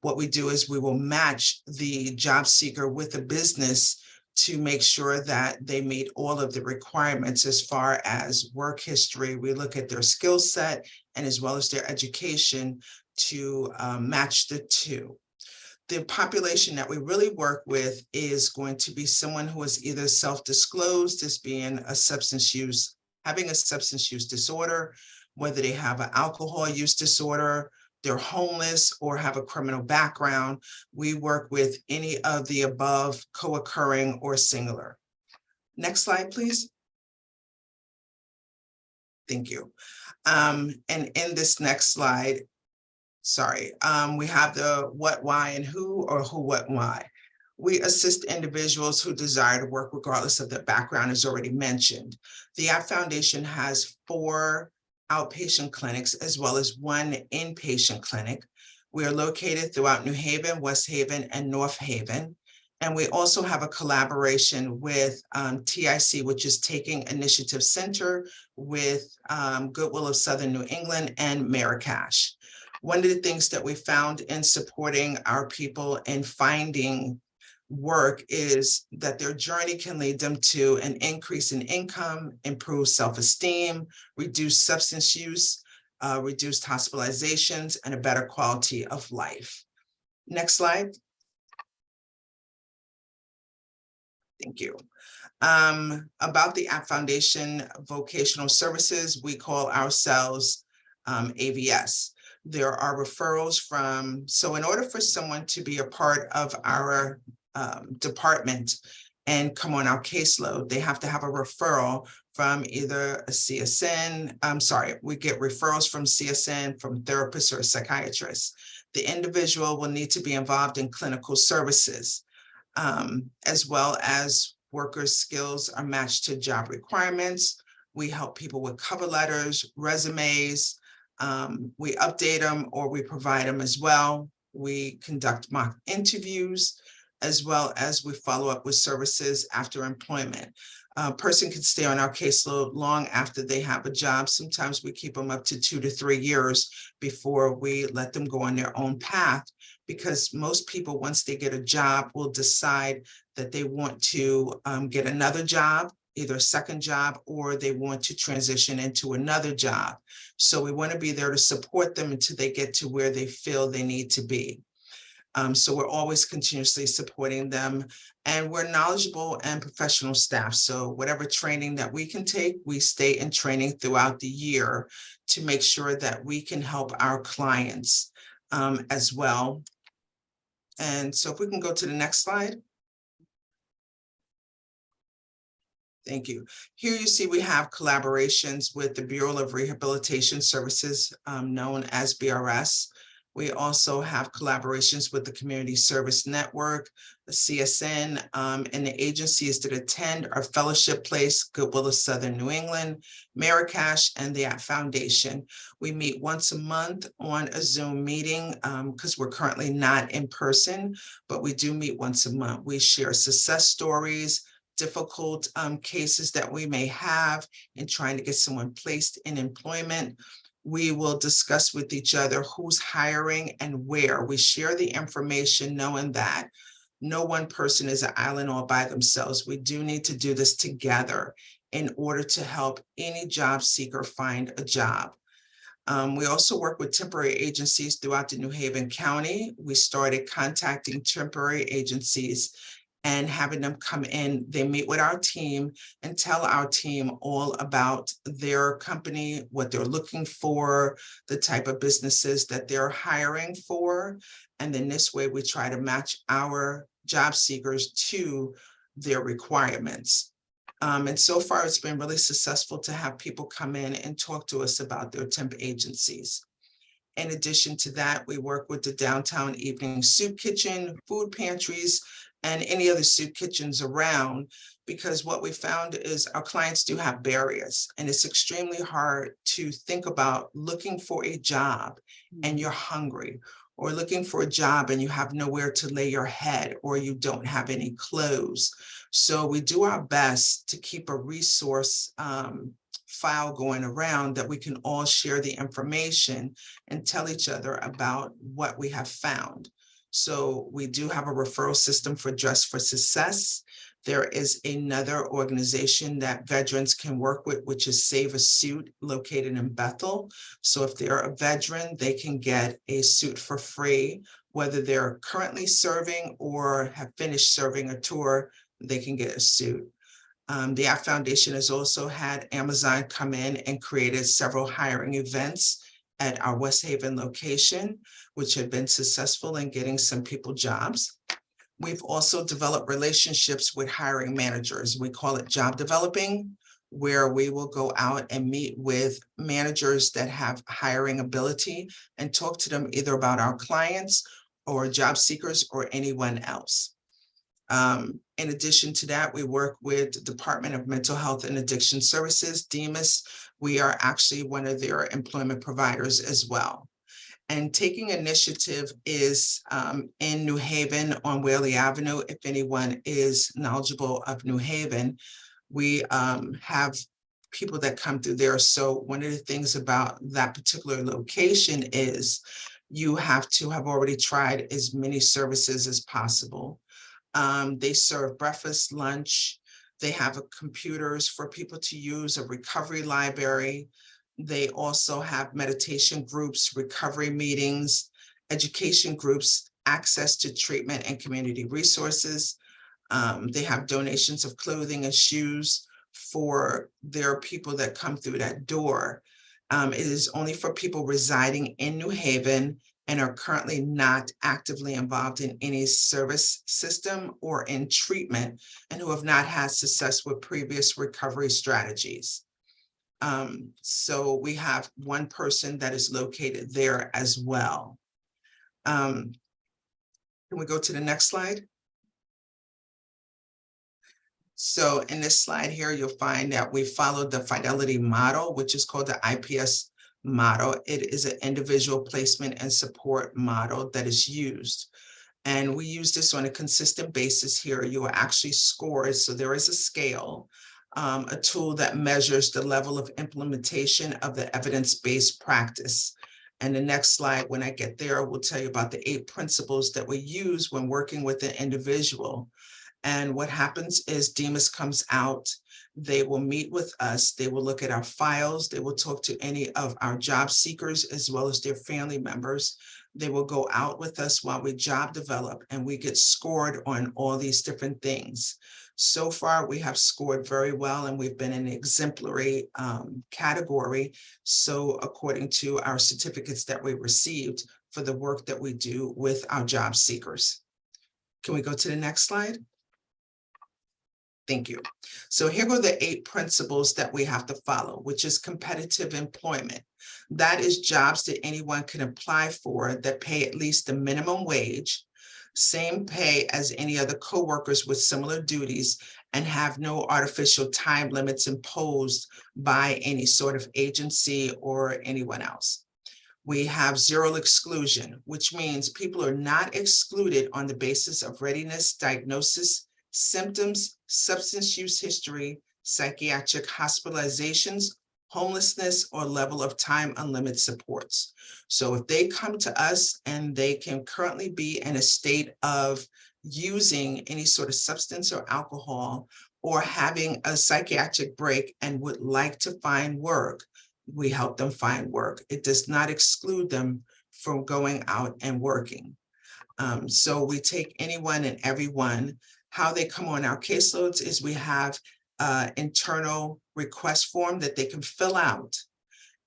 What we do is we will match the job seeker with a business to make sure that they meet all of the requirements as far as work history. We look at their skill set and as well as their education to match the two. The population that we really work with is going to be someone who is either self-disclosed as being having a substance use disorder, whether they have an alcohol use disorder, they're homeless, or have a criminal background. We work with any of the above, co-occurring or singular. Next slide, please. Thank you. And in this next slide, we have the what, why, and who, or who, what, why. We assist individuals who desire to work regardless of their background, as already mentioned. The App Foundation has 4 outpatient clinics as well as 1 inpatient clinic. We are located throughout New Haven, West Haven, and North Haven. And we also have a collaboration with TIC, which is Taking Initiative Center, with Goodwill of Southern New England and Marrakesh. One of the things that we found in supporting our people in finding work is that their journey can lead them to an increase in income, improved self-esteem, reduced substance use, reduced hospitalizations, and a better quality of life. Next slide. Thank you. About the App Foundation Vocational Services, we call ourselves AVS. There are referrals so in order for someone to be a part of our department and come on our caseload, they have to have a referral from either a CSN. We get referrals from CSN, from therapists or psychiatrists. The individual will need to be involved in clinical services, as well as workers' skills are matched to job requirements. We help people with cover letters, resumes. We update them or we provide them as well. We conduct mock interviews, as well as we follow up with services after employment. A person can stay on our caseload long after they have a job. Sometimes we keep them up to 2 to 3 years before we let them go on their own path, because most people, once they get a job, will decide that they want to get another job, either a second job, or they want to transition into another job. So we want to be there to support them until they get to where they feel they need to be. So we're always continuously supporting them, and we're knowledgeable and professional staff. So whatever training that we can take, we stay in training throughout the year to make sure that we can help our clients as well. And so if we can go to the next slide. Thank you. Here you see we have collaborations with the Bureau of Rehabilitation Services, known as BRS. We also have collaborations with the Community Service Network, the CSN, and the agencies that attend our fellowship place, Goodwill of Southern New England, Marrakesh, and the Foundation. We meet once a month on a Zoom meeting because we're currently not in person, but we do meet once a month. We share success stories, difficult cases that we may have in trying to get someone placed in employment. We will discuss with each other who's hiring and where. We share the information knowing that no one person is an island all by themselves. We do need to do this together in order to help any job seeker find a job. We also work with temporary agencies throughout the New Haven County. We started contacting temporary agencies and having them come in. They meet with our team and tell our team all about their company, what they're looking for, the type of businesses that they're hiring for. And then this way we try to match our job seekers to their requirements. And so far it's been really successful to have people come in and talk to us about their temp agencies. In addition to that, we work with the Downtown Evening Soup Kitchen, food pantries, and any other soup kitchens around, because what we found is our clients do have barriers, and it's extremely hard to think about looking for a job and you're hungry, or looking for a job and you have nowhere to lay your head, or you don't have any clothes. So we do our best to keep a resource file going around that we can all share the information and tell each other about what we have found. So we do have a referral system for Dress for Success. There is another organization that veterans can work with, which is Save a Suit, located in Bethel. So if they're a veteran, they can get a suit for free, whether they're currently serving or have finished serving a tour, they can get a suit. The App Foundation has also had Amazon come in and created several hiring events at our West Haven location, which have been successful in getting some people jobs. We've also developed relationships with hiring managers. We call it job developing, where we will go out and meet with managers that have hiring ability and talk to them either about our clients or job seekers or anyone else. In addition to that, we work with the Department of Mental Health and Addiction Services, DEMAS. We are actually one of their employment providers as well. And Taking Initiative is in New Haven on Whaley Avenue. If anyone is knowledgeable of New Haven, we have people that come through there. So one of the things about that particular location is you have to have already tried as many services as possible. They serve breakfast, lunch. They have computers for people to use, a recovery library. They also have meditation groups, recovery meetings, education groups, access to treatment and community resources. They have donations of clothing and shoes for their people that come through that door. It is only for people residing in New Haven and are currently not actively involved in any service system or in treatment, and who have not had success with previous recovery strategies. So we have one person that is located there as well. Can we go to the next slide? So in this slide here, you'll find that we followed the Fidelity model, which is called the IPS model. It is an individual placement and support model that is used. And we use this on a consistent basis here. You will actually score it. So there is a scale, a tool that measures the level of implementation of the evidence-based practice. And the next slide, when I get there, will tell you about the 8 principles that we use when working with an individual. And what happens is Demas comes out, they will meet with us, they will look at our files, they will talk to any of our job seekers as well as their family members. They will go out with us while we job develop, and we get scored on all these different things. So far, we have scored very well, and we've been in the exemplary category. So according to our certificates that we received for the work that we do with our job seekers. Can we go to the next slide? Thank you. So here are the 8 principles that we have to follow, which is competitive employment. That is jobs that anyone can apply for that pay at least the minimum wage, same pay as any other coworkers with similar duties, and have no artificial time limits imposed by any sort of agency or anyone else. We have zero exclusion, which means people are not excluded on the basis of readiness, diagnosis, symptoms, substance use history, psychiatric hospitalizations, homelessness, or level of time unlimited supports. So if they come to us and they can currently be in a state of using any sort of substance or alcohol, or having a psychiatric break and would like to find work, we help them find work. It does not exclude them from going out and working. So we take anyone and everyone. How they come on our caseloads is we have internal request form that they can fill out.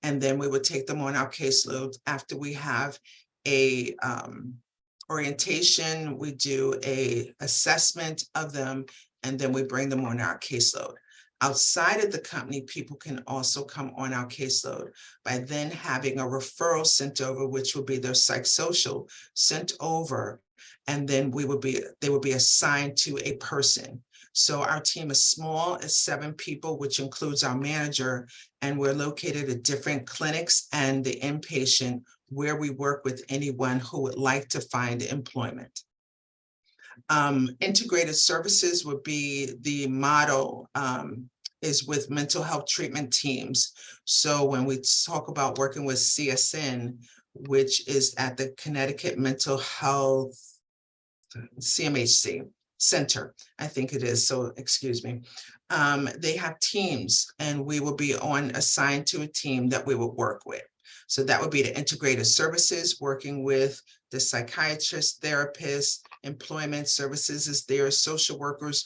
And then we would take them on our caseload after we have a orientation, we do a assessment of them, and then we bring them on our caseload. Outside of the company, people can also come on our caseload by then having a referral sent over, which will be their psychosocial sent over. And then they will be assigned to a person. So our team is small, it's 7 people, which includes our manager, and we're located at different clinics and the inpatient where we work with anyone who would like to find employment. Integrated services would be the model, is with mental health treatment teams. So when we talk about working with CSN, which is at the Connecticut Mental Health CMHC Center, I think it is, so excuse me. They have teams, and we will be assigned to a team that we will work with. So that would be the integrated services, working with the psychiatrists, therapists, employment services is there, social workers,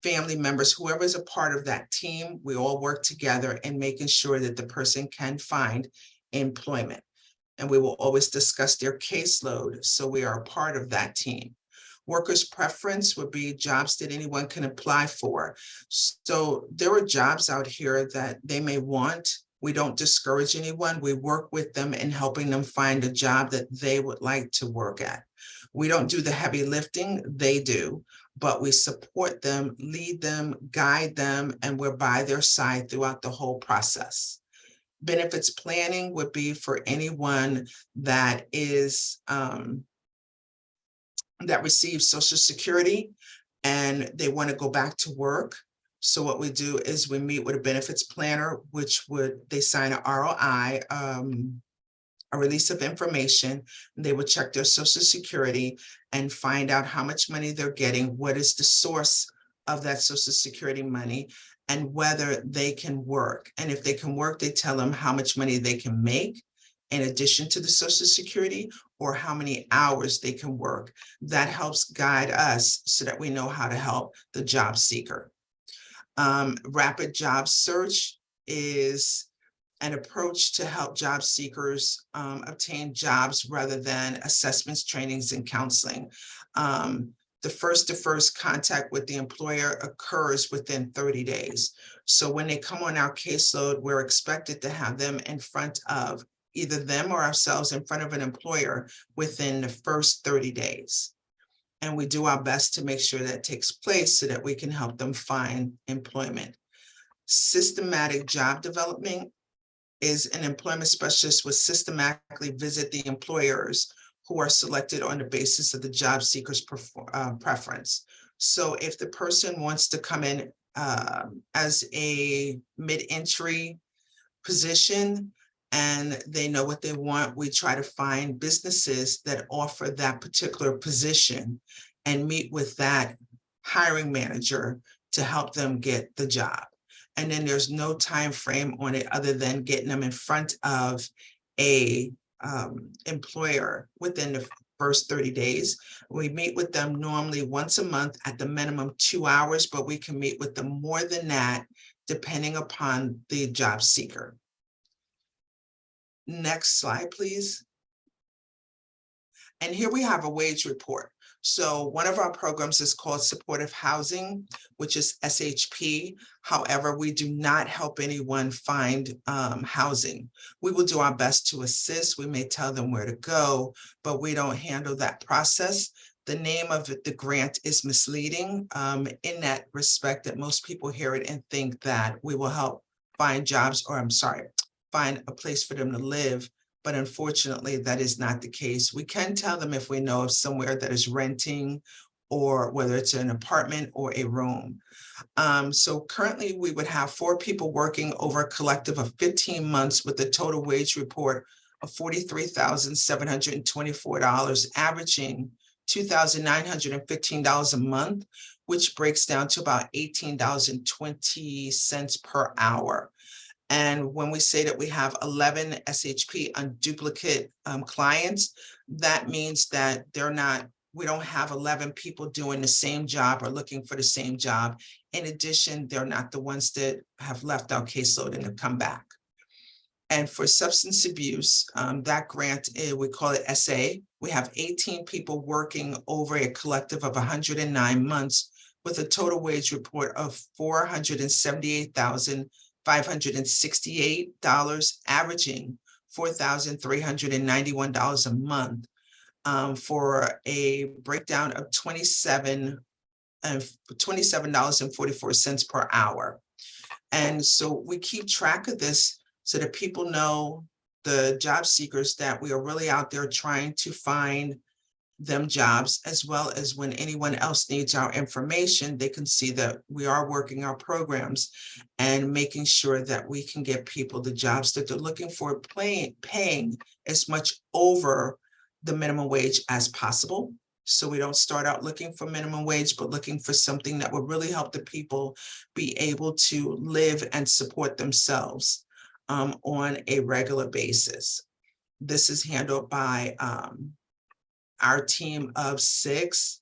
family members, whoever is a part of that team. We all work together in making sure that the person can find employment. And we will always discuss their caseload, so we are a part of that team. Workers' preference would be jobs that anyone can apply for. So there are jobs out here that they may want. We don't discourage anyone. We work with them in helping them find a job that they would like to work at. We don't do the heavy lifting, they do, but we support them, lead them, guide them, and we're by their side throughout the whole process. Benefits planning would be for anyone that is that receives Social Security and they want to go back to work. So what we do is we meet with a benefits planner, which they sign a ROI, a release of information. They would check their Social Security and find out how much money they're getting, what is the source of that Social Security money, and whether they can work. And if they can work, they tell them how much money they can make in addition to the Social Security, or how many hours they can work. That helps guide us so that we know how to help the job seeker. Rapid job search is an approach to help job seekers obtain jobs rather than assessments, trainings, and counseling. The first-to-first contact with the employer occurs within 30 days. So when they come on our caseload, we're expected to have them in front of either them or ourselves in front of an employer within the first 30 days. And we do our best to make sure that takes place so that we can help them find employment. Systematic job development is an employment specialist will systematically visit the employers who are selected on the basis of the job seeker's preference. So if the person wants to come in as a mid-entry position and they know what they want, we try to find businesses that offer that particular position and meet with that hiring manager to help them get the job. And then there's no time frame on it other than getting them in front of a employer within the first 30 days. We meet with them normally once a month at the minimum 2 hours, but we can meet with them more than that depending upon the job seeker. Next slide, please. And here we have a wage report. So one of our programs is called Supportive Housing, which is SHP. However, we do not help anyone find housing. We will do our best to assist. We may tell them where to go, but we don't handle that process. The name of the grant is misleading in that respect that most people hear it and think that we will help find jobs, or find a place for them to live. But unfortunately, that is not the case. We can tell them if we know of somewhere that is renting, or whether it's an apartment or a room. So currently we would have 4 people working over a collective of 15 months with a total wage report of $43,724, averaging $2,915 a month, which breaks down to about $18.20 per hour. And when we say that we have 11 SHP unduplicate clients, that means that we don't have 11 people doing the same job or looking for the same job. In addition, they're not the ones that have left our caseload and have come back. And for substance abuse, that grant, we call it SA. We have 18 people working over a collective of 109 months with a total wage report of $478,568, averaging $4,391 a month, for a breakdown of $27.44 per hour. And so we keep track of this so that people know, the job seekers, that we are really out there trying to find them jobs, as well as when anyone else needs our information, they can see that we are working our programs and making sure that we can get people the jobs that they're looking for, paying as much over the minimum wage as possible. So we don't start out looking for minimum wage, but looking for something that will really help the people be able to live and support themselves on a regular basis. This is handled by our team of 6.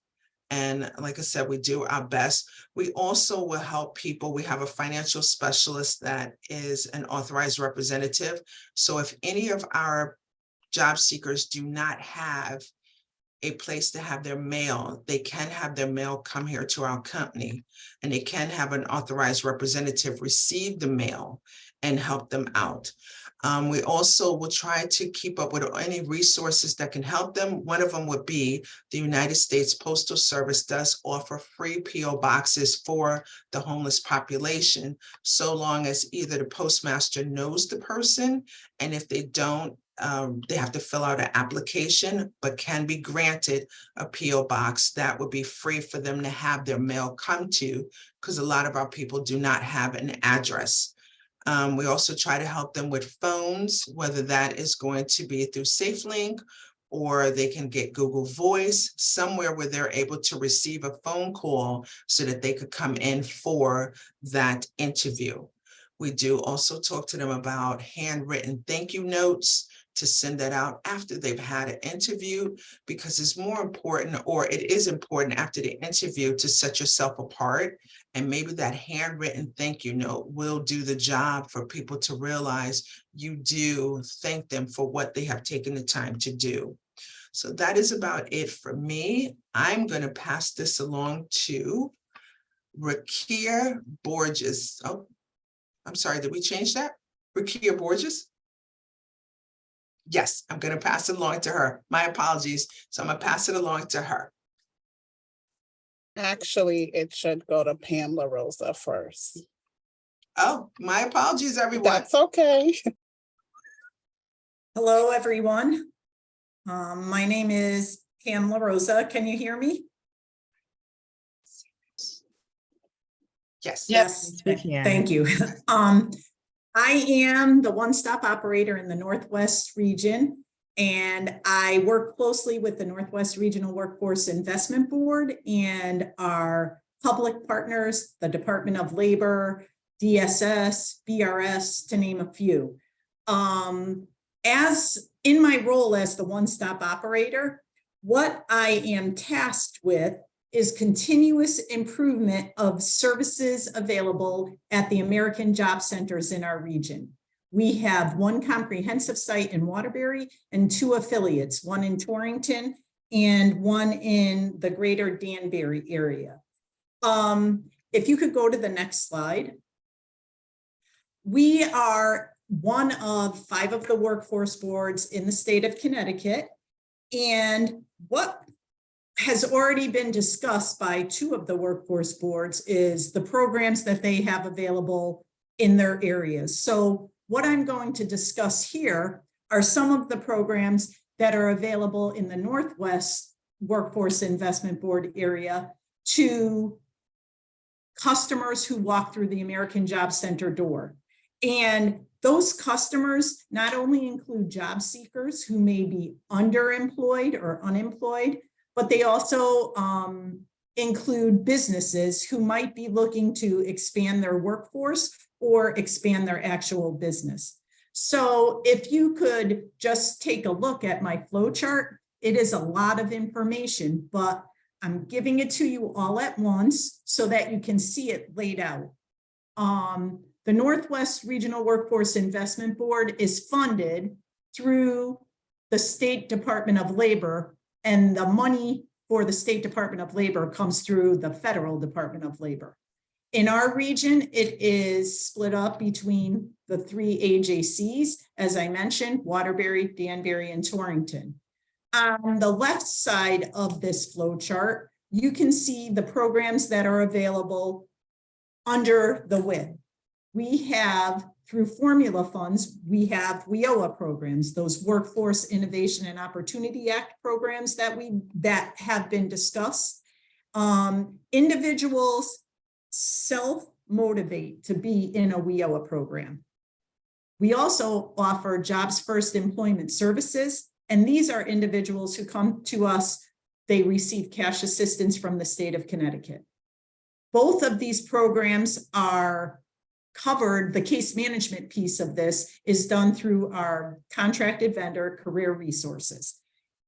And like I said, we do our best. We also will help people. We have a financial specialist that is an authorized representative. So if any of our job seekers do not have a place to have their mail, they can have their mail come here to our company, and they can have an authorized representative receive the mail and help them out. We also will try to keep up with any resources that can help them. One of them would be the United States Postal Service does offer free PO boxes for the homeless population, so long as either the postmaster knows the person, and if they don't, they have to fill out an application, but can be granted a PO box that would be free for them to have their mail come to, because a lot of our people do not have an address. We also try to help them with phones, whether that is going to be through SafeLink, or they can get Google Voice, somewhere where they're able to receive a phone call so that they could come in for that interview. We do also talk to them about handwritten thank you notes to send that out after they've had an interview, because it's more important, or it is important after the interview, to set yourself apart. And maybe that handwritten thank you note will do the job for people to realize you do thank them for what they have taken the time to do. So that is about it for me. I'm going to pass this along to Rakia Borges. Oh, I'm sorry, did we change that? Rakia Borges? Yes, I'm going to pass it along to her. My apologies. So I'm going to pass it along to her. Actually, it should go to Pam LaRosa first. Oh, my apologies, everyone. That's okay. Hello, everyone. My name is Pam LaRosa. Can you hear me? Yes. Yes, we can. thank you. I am the one-stop operator in the Northwest region, and I work closely with the Northwest Regional Workforce Investment Board and our public partners, the Department of Labor, DSS, BRS, to name a few. As in my role as the one-stop operator, what I am tasked with is continuous improvement of services available at the American Job Centers in our region. We have one comprehensive site in Waterbury and 2 affiliates, one in Torrington and one in the greater Danbury area. If you could go to the next slide. We are one of 5 of the workforce boards in the state of Connecticut. And what has already been discussed by 2 of the workforce boards is the programs that they have available in their areas. So what I'm going to discuss here are some of the programs that are available in the Northwest Workforce Investment Board area to customers who walk through the American Job Center door. And those customers not only include job seekers who may be underemployed or unemployed, but they also include businesses who might be looking to expand their workforce or expand their actual business. So if you could just take a look at my flow chart, it is a lot of information, but I'm giving it to you all at once so that you can see it laid out. The Northwest Regional Workforce Investment Board is funded through the State Department of Labor, and the money for the State Department of Labor comes through the Federal Department of Labor. In our region, it is split up between the 3 AJCs, as I mentioned, Waterbury, Danbury, and Torrington. On the left side of this flow chart, you can see the programs that are available under the WIB. We have, through formula funds, we have WIOA programs, those Workforce Innovation and Opportunity Act programs that have been discussed. Individuals self-motivate to be in a WIOA program. We also offer Jobs First Employment Services, and these are individuals who come to us, they receive cash assistance from the state of Connecticut. Both of these programs are covered, the case management piece of this is done through our contracted vendor, Career Resources.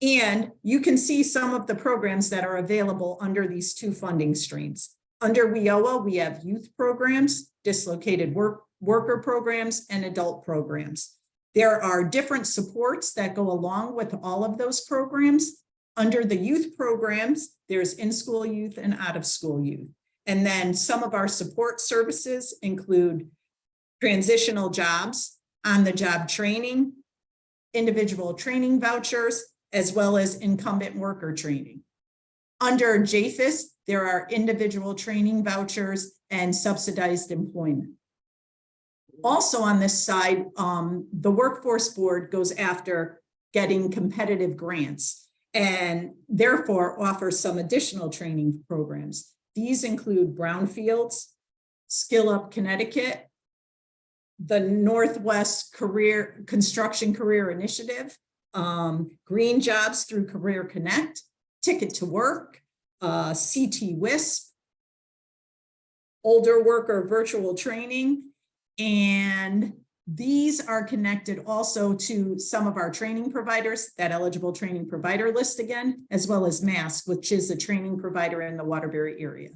And you can see some of the programs that are available under these 2 funding streams. Under WIOA, we have youth programs, dislocated worker programs, and adult programs. There are different supports that go along with all of those programs. Under the youth programs, there's in-school youth and out-of-school youth. And then some of our support services include transitional jobs, on-the-job training, individual training vouchers, as well as incumbent worker training. Under JFIS, there are individual training vouchers and subsidized employment. Also on this side, the Workforce Board goes after getting competitive grants and therefore offers some additional training programs. These include Brownfields, Skill Up Connecticut, the Northwest Construction Career Initiative, Green Jobs through Career Connect, Ticket to Work, CT WISP, Older Worker Virtual Training, and these are connected also to some of our training providers, that eligible training provider list again, as well as MASC, which is a training provider in the Waterbury area.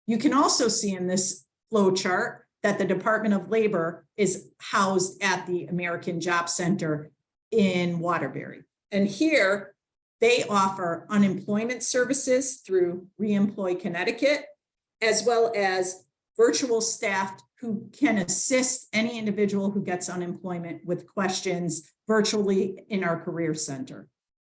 You can also see in this flow chart that the Department of Labor is housed at the American Job Center in Waterbury. And here they offer unemployment services through Reemploy Connecticut, as well as virtual staff who can assist any individual who gets unemployment with questions virtually in our career center.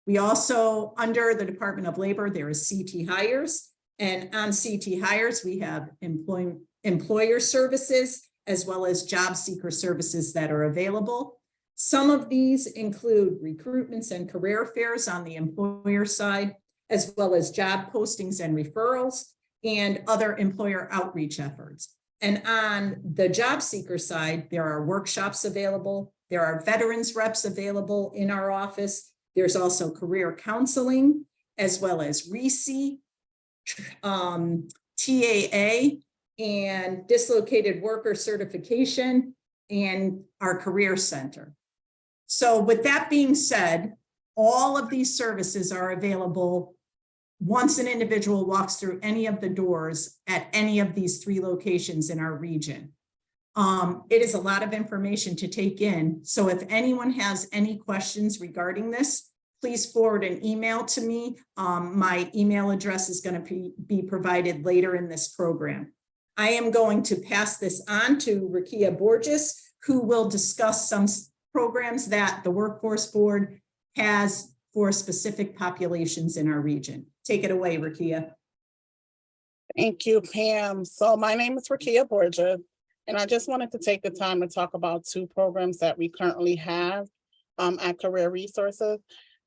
We also, under the Department of Labor, there is CT Hires, and on CT Hires, we have employer services, as well as job seeker services that are available. Some of these include recruitments and career fairs on the employer side, as well as job postings and referrals, and other employer outreach efforts. And on the job seeker side, there are workshops available. There are veterans reps available in our office. There's also career counseling, as well as RECE, TAA, and dislocated worker certification, and our career center. So with that being said, all of these services are available once an individual walks through any of the doors at any of these 3 locations in our region. It is a lot of information to take in. So if anyone has any questions regarding this, please forward an email to me. My email address is going to be provided later in this program. I am going to pass this on to Rakia Borges, who will discuss some programs that the Workforce Board has for specific populations in our region. Take it away, Rakia. Thank you, Pam. So my name is Rakia Borges, and I just wanted to take the time to talk about 2 programs that we currently have at Career Resources.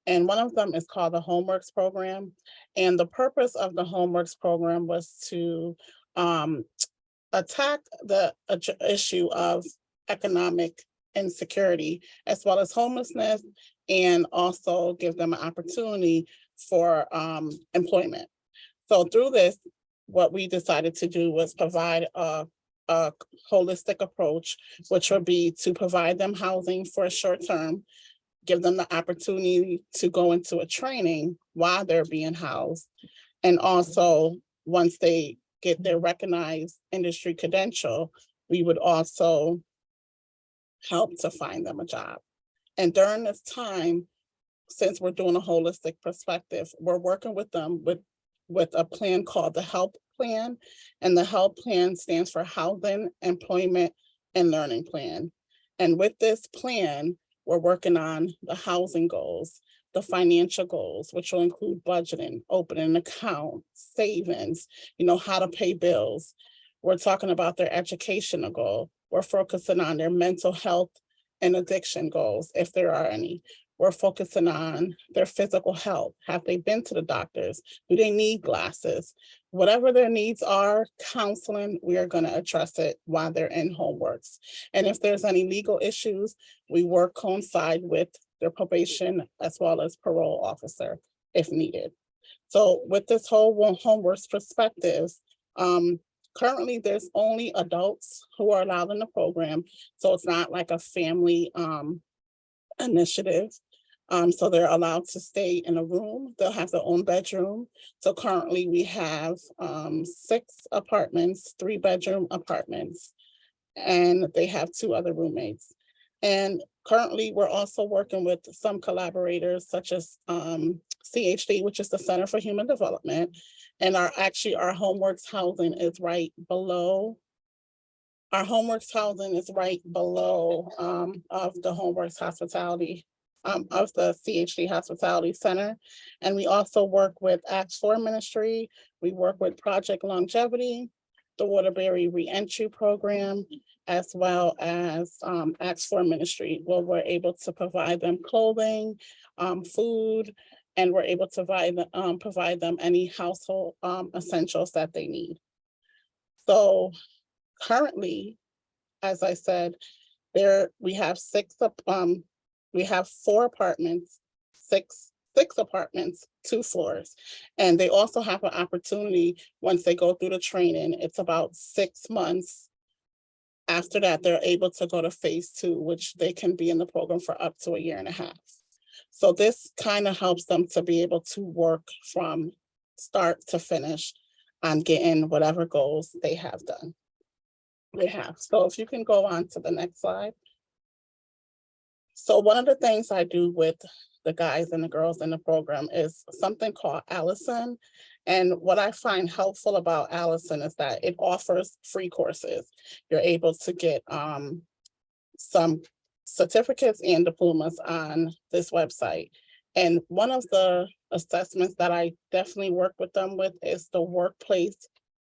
And one of them is called the Homeworks Program. And the purpose of the Homeworks Program was to attack the issue of economic insecurity, as well as homelessness, and also give them an opportunity for employment. So through this, what we decided to do was provide a holistic approach, which would be to provide them housing for a short term, give them the opportunity to go into a training while they're being housed. And also, once they get their recognized industry credential, we would also help to find them a job. And during this time, since we're doing a holistic perspective, we're working with them with a plan called the HELP Plan. And the HELP Plan stands for Housing, Employment, and Learning Plan. And with this plan, we're working on the housing goals, the financial goals, which will include budgeting, opening an account, savings, how to pay bills. We're talking about their educational goal. We're focusing on their mental health and addiction goals, if there are any. We're focusing on their physical health. Have they been to the doctors? Do they need glasses? Whatever their needs are, counseling, we are going to address it while they're in Homeworks. And if there's any legal issues, we work coincide with their probation as well as parole officer if needed. So with this whole Homeworks perspectives, currently there's only adults who are allowed in the program. So it's not like a family initiative. So they're allowed to stay in a room. They'll have their own bedroom. So currently we have 6 apartments, 3-bedroom apartments, and they have 2 other roommates. And currently we're also working with some collaborators such as CHD, which is the Center for Human Development. And our Homeworks housing is right below. Our Homeworks housing is right below of the Homeworks hospitality, of the CHD Hospitality Center. And we also work with Acts 4 Ministry. We work with Project Longevity, the Waterbury Reentry Program, as well as Acts 4 Ministry, where we're able to provide them clothing, food, and we're able to provide them any household essentials that they need. So currently, as I said, we have 4 apartments, six apartments, 2 floors. And they also have an opportunity once they go through the training, it's about 6 months. After that, they're able to go to phase 2, which they can be in the program for up to 1.5 years. So this kind of helps them to be able to work from start to finish on getting whatever goals they have done. So if you can go on to the next slide. So one of the things I do with the guys and the girls in the program is something called Allison. And what I find helpful about Allison is that it offers free courses. You're able to get some certificates and diplomas on this website. And one of the assessments that I definitely work with them with is the workplace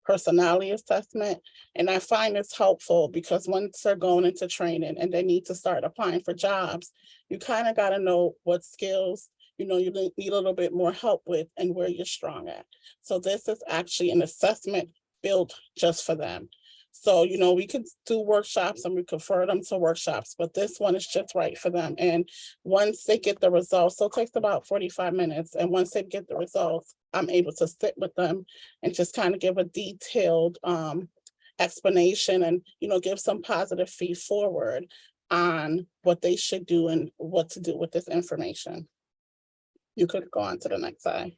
personality assessment. And I find this helpful because once they're going into training and they need to start applying for jobs, you kind of got to know what skills you need a little bit more help with and where you're strong at. So this is actually an assessment built just for them. So, you know, we could do workshops and we convert them to workshops, but this one is just right for them. And once they get the results, so it takes about 45 minutes. And once they get the results, I'm able to sit with them and just kind of give a detailed explanation and, you know, give some positive feed forward on what they should do and what to do with this information. You could go on to the next slide.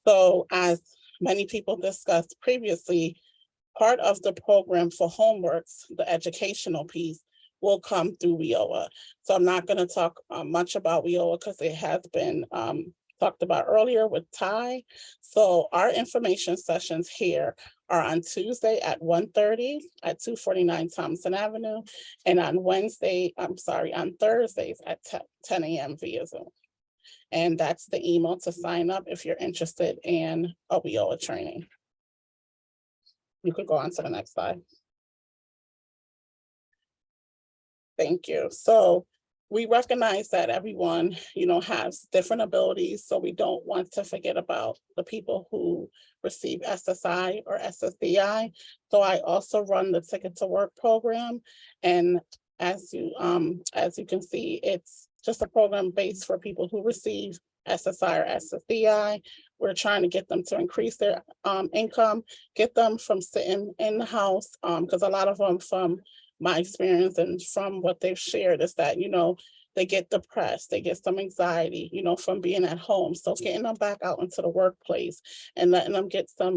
So as many people discussed previously, part of the program for homeworks, the educational piece, will come through WIOA. So I'm not going to talk much about WIOA because it has been talked about earlier with Ty. So our information sessions here are on Tuesday at 1:30 at 249 Thompson Avenue, and on Thursdays at 10 a.m. via Zoom. And that's the email to sign up if you're interested in a WIOA training. You could go on to the next slide. Thank you. So we recognize that everyone, you know, has different abilities. So we don't want to forget about the people who receive SSI or SSDI. So I also run the Ticket to Work program. And as you can see, it's just a program based for people who receive SSI or SSDI. We're trying to get them to increase their income, get them from sitting in the house, because a lot of them, from my experience and from what they've shared, is that, you know, they get depressed, they get some anxiety, you know, from being at home. So getting them back out into the workplace and letting them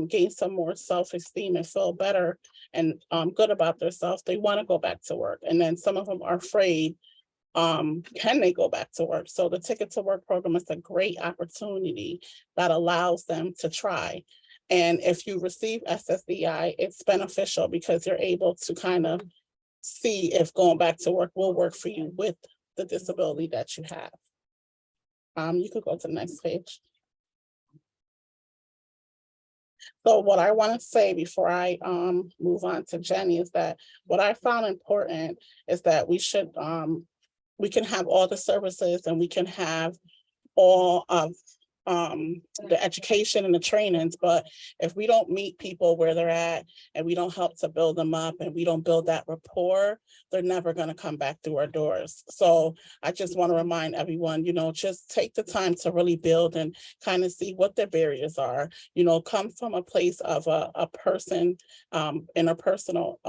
gain some more self-esteem and feel better and good about themselves, they want to go back to work. And then some of them are afraid, can they go back to work? So the Ticket to Work program is a great opportunity that allows them to try. And if you receive SSDI, it's beneficial because you're able to kind of see if going back to work will work for you with the disability that you have. You could go to the next page. So what I want to say before I move on to Jenny is that what I found important is that we should we can have all the services and we can have all of the education and the trainings, but if we don't meet people where they're at and we don't help to build them up and we don't build that rapport, they're never going to come back through our doors. So I just want to remind everyone, you know, just take the time to really build and kind of see what their barriers are, you know, come from a place of a person in a personal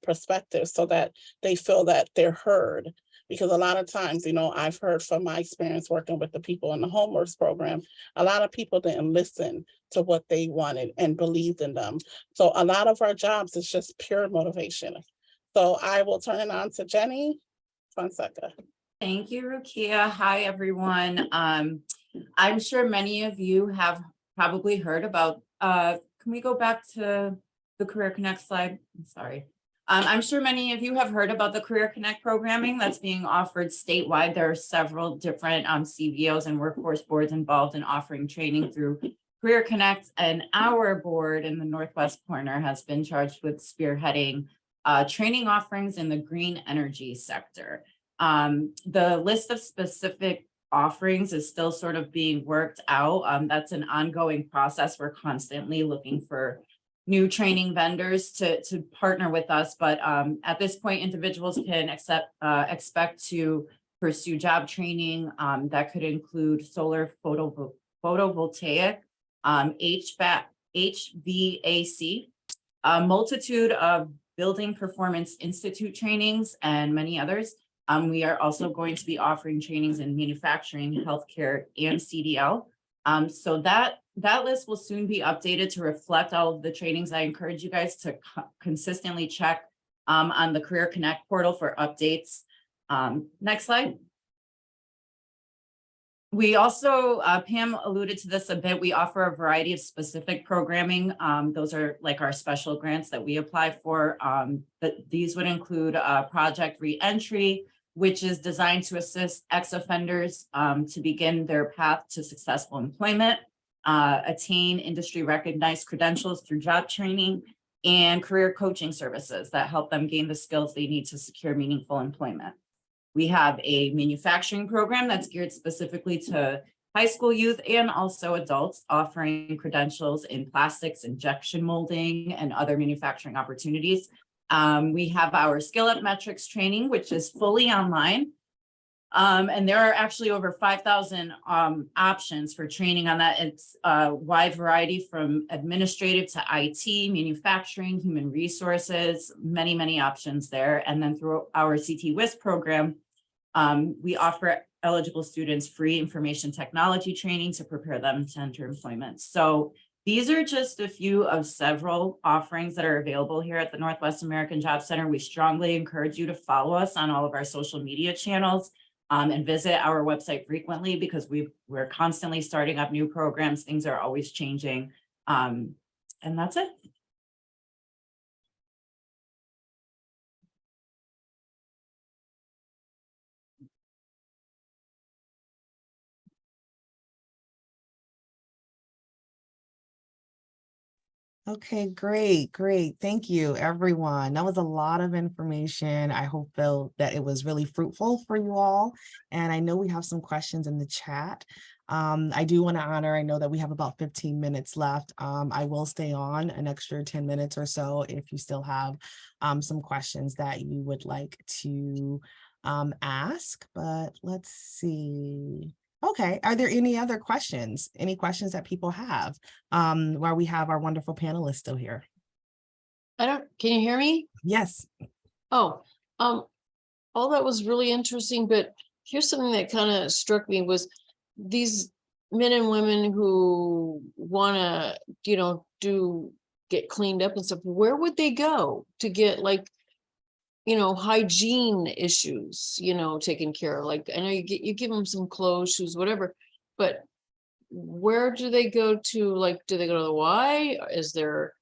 perspective so that they feel that they're heard. Because a lot of times, you know, I've heard from my experience working with the people in the Homeworks program, a lot of people didn't listen to what they wanted and believed in them. So a lot of our jobs is just pure motivation. So I will turn it on to Jenny Fonseca. Thank you, Rukia. Hi, everyone. I'm sure many of you have probably heard about, can we go back to the Career Connect slide? I'm sorry. I'm sure many of you have heard about the Career Connect programming that's being offered statewide. There are several different CVOs and workforce boards involved in offering training through Career Connect, and our board in the Northwest corner has been charged with spearheading training offerings in the green energy sector. The list of specific offerings is still sort of being worked out. That's an ongoing process. We're constantly looking for new training vendors to partner with us. But at this point, individuals can expect to pursue job training that could include solar photovoltaic, HVAC, a multitude of Building Performance Institute trainings, and many others. We are also going to be offering trainings in manufacturing, healthcare, and CDL. So that list will soon be updated to reflect all of the trainings. I encourage you guys to consistently check on the Career Connect portal for updates. Next slide. We also, Pam alluded to this a bit, we offer a variety of specific programming. Those are like our special grants that we apply for. These would include Project Reentry, which is designed to assist ex-offenders to begin their path to successful employment, attain industry recognized credentials through job training, and career coaching services that help them gain the skills they need to secure meaningful employment. We have a manufacturing program that's geared specifically to high school youth and also adults, offering credentials in plastics, injection molding, and other manufacturing opportunities. We have our Skill Up Metrics training, which is fully online. And there are actually over 5,000 options for training on that. It's a wide variety from administrative to IT, manufacturing, human resources, many, many options there. And then through our CT WISP program, we offer eligible students free information technology training to prepare them to enter employment. So these are just a few of several offerings that are available here at the Northwest American Job Center. We strongly encourage you to follow us on all of our social media channels and visit our website frequently, because we're constantly starting up new programs. Things are always changing. And that's it. Okay, great, great. Thank you, everyone. That was a lot of information. I hope that it was really fruitful for you all. And I know we have some questions in the chat. I do want to honor, I know that we have about 15 minutes left. I will stay on an extra 10 minutes or so if you still have some questions that you would like to ask, but let's see. Okay, are there any other questions? Any questions that people have while we have our wonderful panelists still here? Can you hear me? Yes. Oh, all that was really interesting, but here's something that kind of struck me was these men and women who want to, get cleaned up and stuff. Where would they go to get hygiene issues, taken care of? Like, I know you give them some clothes, shoes, whatever, but where do they go to? Like, do they go to the Y? Is there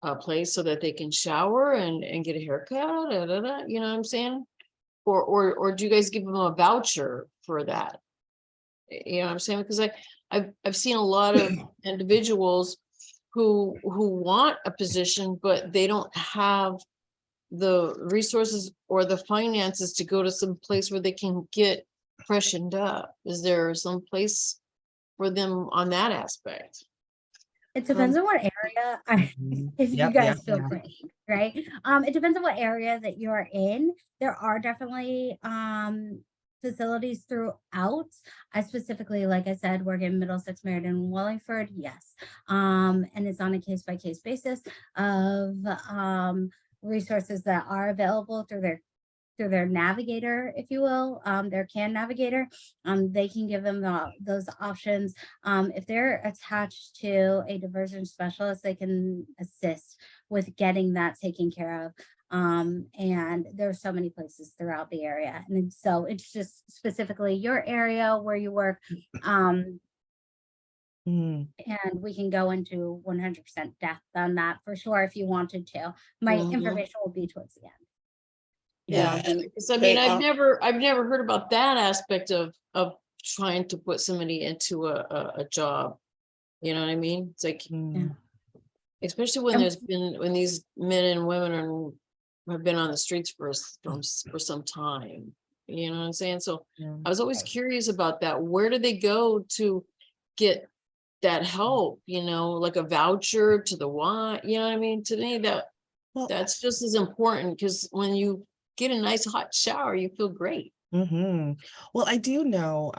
a place so that they can shower and get a haircut? You know what I'm saying? Or do you guys give them a voucher for that? You know what I'm saying? Because I've seen a lot of individuals who want a position, but they don't have the resources or the finances to go to some place where they can get freshened up. Is there some place for them on that aspect? It depends on what area, if you guys feel free, right? It depends on what area that you're in. There are definitely facilities throughout. I specifically, like I said, work in Middlesex, Meriden, and Wallingford, yes. And it's on a case-by-case basis of resources that are available through their navigator, if you will, their CAN navigator. They can give them those options. If they're attached to a diversion specialist, they can assist with getting that taken care of. And there's so many places throughout the area. And so it's just specifically your area where you work. And we can go into 100% depth on that for sure if you wanted to. My information will be towards the end. Yeah, and because I mean, I've never heard about that aspect of trying to put somebody into a job. You know what I mean? It's like, especially when these men and women have been on the streets for some time. You know what I'm saying? So I was always curious about that. Where do they go to get that help? Like a voucher to the Y. You know what I mean? To me, that's just as important, because when you get a nice hot shower, you feel great. Well, I do know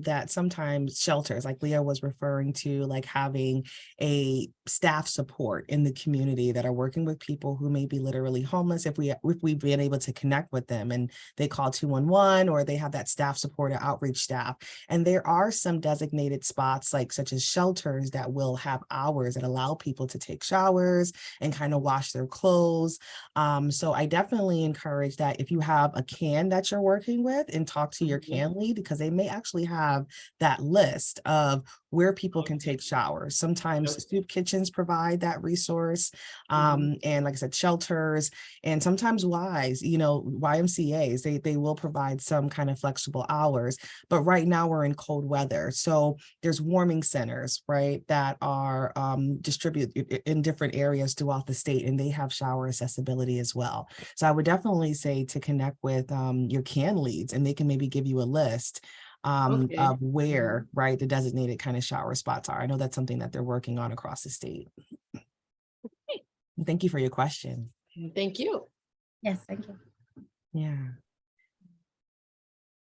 that sometimes shelters, like Leah was referring to, like having a staff support in the community that are working with people who may be literally homeless. If we've been able to connect with them and they call 211, or they have that staff support or outreach staff. And there are some designated spots, like such as shelters, that will have hours that allow people to take showers and kind of wash their clothes. So I definitely encourage that if you have a CAN that you're working with, and talk to your CAN lead, because they may actually have that list of where people can take showers. Sometimes soup kitchens provide that resource. And like I said, shelters, and sometimes YMCAs, they will provide some kind of flexible hours. But right now we're in cold weather. So there's warming centers, right, that are distributed in different areas throughout the state, and they have shower accessibility as well. So I would definitely say to connect with your CAN leads, and they can maybe give you a list Okay. of where, right, the designated kind of shower spots are. I know that's something that they're working on across the state. Thank you for your question. Thank you. Yes, thank you. Yeah.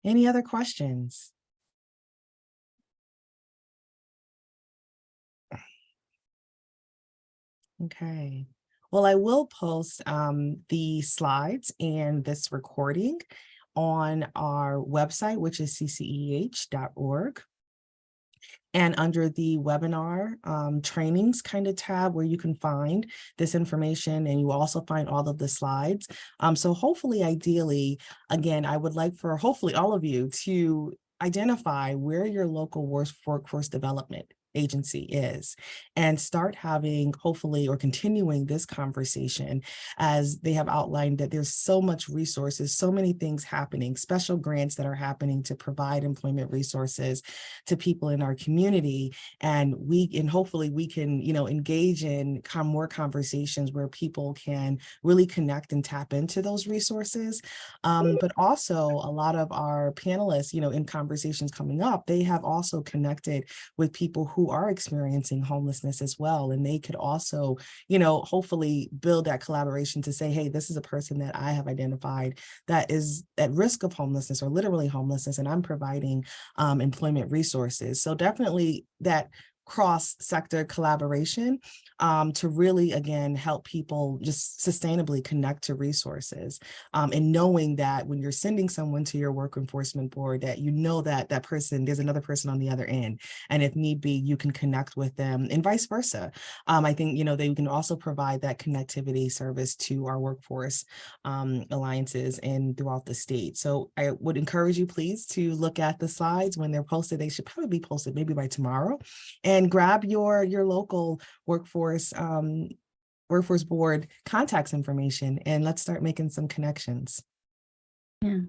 Any other questions? Okay. Well, I will post the slides and this recording on our website, which is cceh.org. And under the webinar trainings kind of tab where you can find this information, and you also find all of the slides. So hopefully, ideally, again, I would like for hopefully all of you to identify where your local workforce development agency is and start having, hopefully, or continuing this conversation, as they have outlined that there's so much resources, so many things happening, special grants that are happening to provide employment resources to people in our community. And hopefully we can, engage in more conversations where people can really connect and tap into those resources. But also a lot of our panelists, in conversations coming up, they have also connected with people who are experiencing homelessness as well. And they could also, hopefully build that collaboration to say, hey, this is a person that I have identified that is at risk of homelessness or literally homelessness, and I'm providing employment resources. So definitely that cross-sector collaboration to really, again, help people just sustainably connect to resources, and knowing that when you're sending someone to your work enforcement board, that that person, there's another person on the other end, and if need be, you can connect with them, and vice versa. I think they can also provide that connectivity service to our workforce alliances and throughout the state. So I would encourage you, please, to look at the slides when they're posted. They should probably be posted maybe by tomorrow, and grab your local workforce board contacts information, and let's start making some connections. Yeah.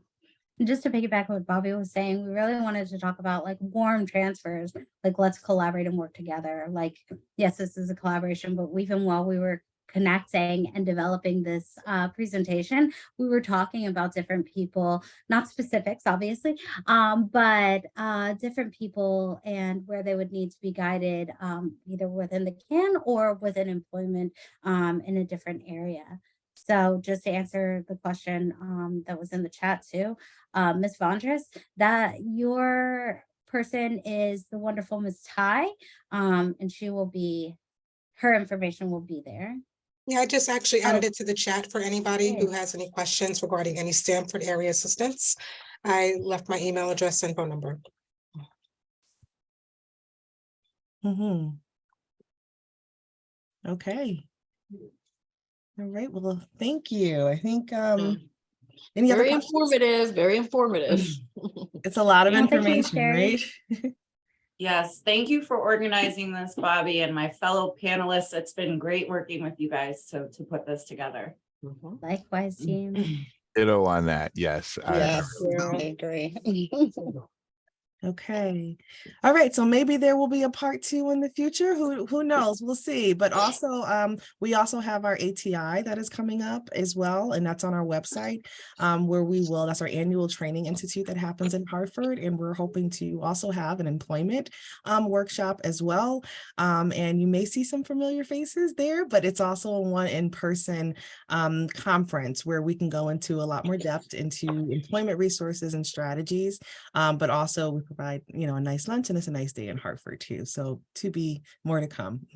And just to piggyback what Bobby was saying, we really wanted to talk about like warm transfers, like let's collaborate and work together. Like, yes, this is a collaboration, but even while we were connecting and developing this presentation, we were talking about different people, not specifics, obviously, but different people and where they would need to be guided, either within the CAN or within employment in a different area. So just to answer the question that was in the chat too, Ms. Vondras, that your person is the wonderful Ms. Ty, and her information will be there. Yeah, I just actually added it to the chat for anybody who has any questions regarding any Stamford area assistance. I left my email address and phone number. Okay. All right. Well, thank you. I think Very informative, very informative. It's a lot of Yeah, thank you, information, Sherry. right? Yes, thank you for organizing this, Bobby, and my fellow panelists. It's been great working with you guys to put this together. Likewise, team. Ditto on that. Yes. Yes, I agree. Okay. All right. So maybe there will be a part 2 in the future. Who knows? We'll see. But also, we also have our ATI that is coming up as well. And that's on our website, where that's our annual training institute that happens in Hartford. And we're hoping to also have an employment workshop as well. And you may see some familiar faces there, but it's also one in-person conference where we can go into a lot more depth into employment resources and strategies, but also we provide, a nice lunch, and it's a nice day in Hartford too. So to be more to come.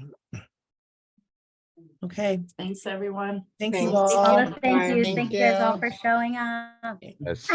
Okay. Thanks, everyone. Thank you Thanks. all. Thank you. Thank Thank you guys all you. for showing up. Yes.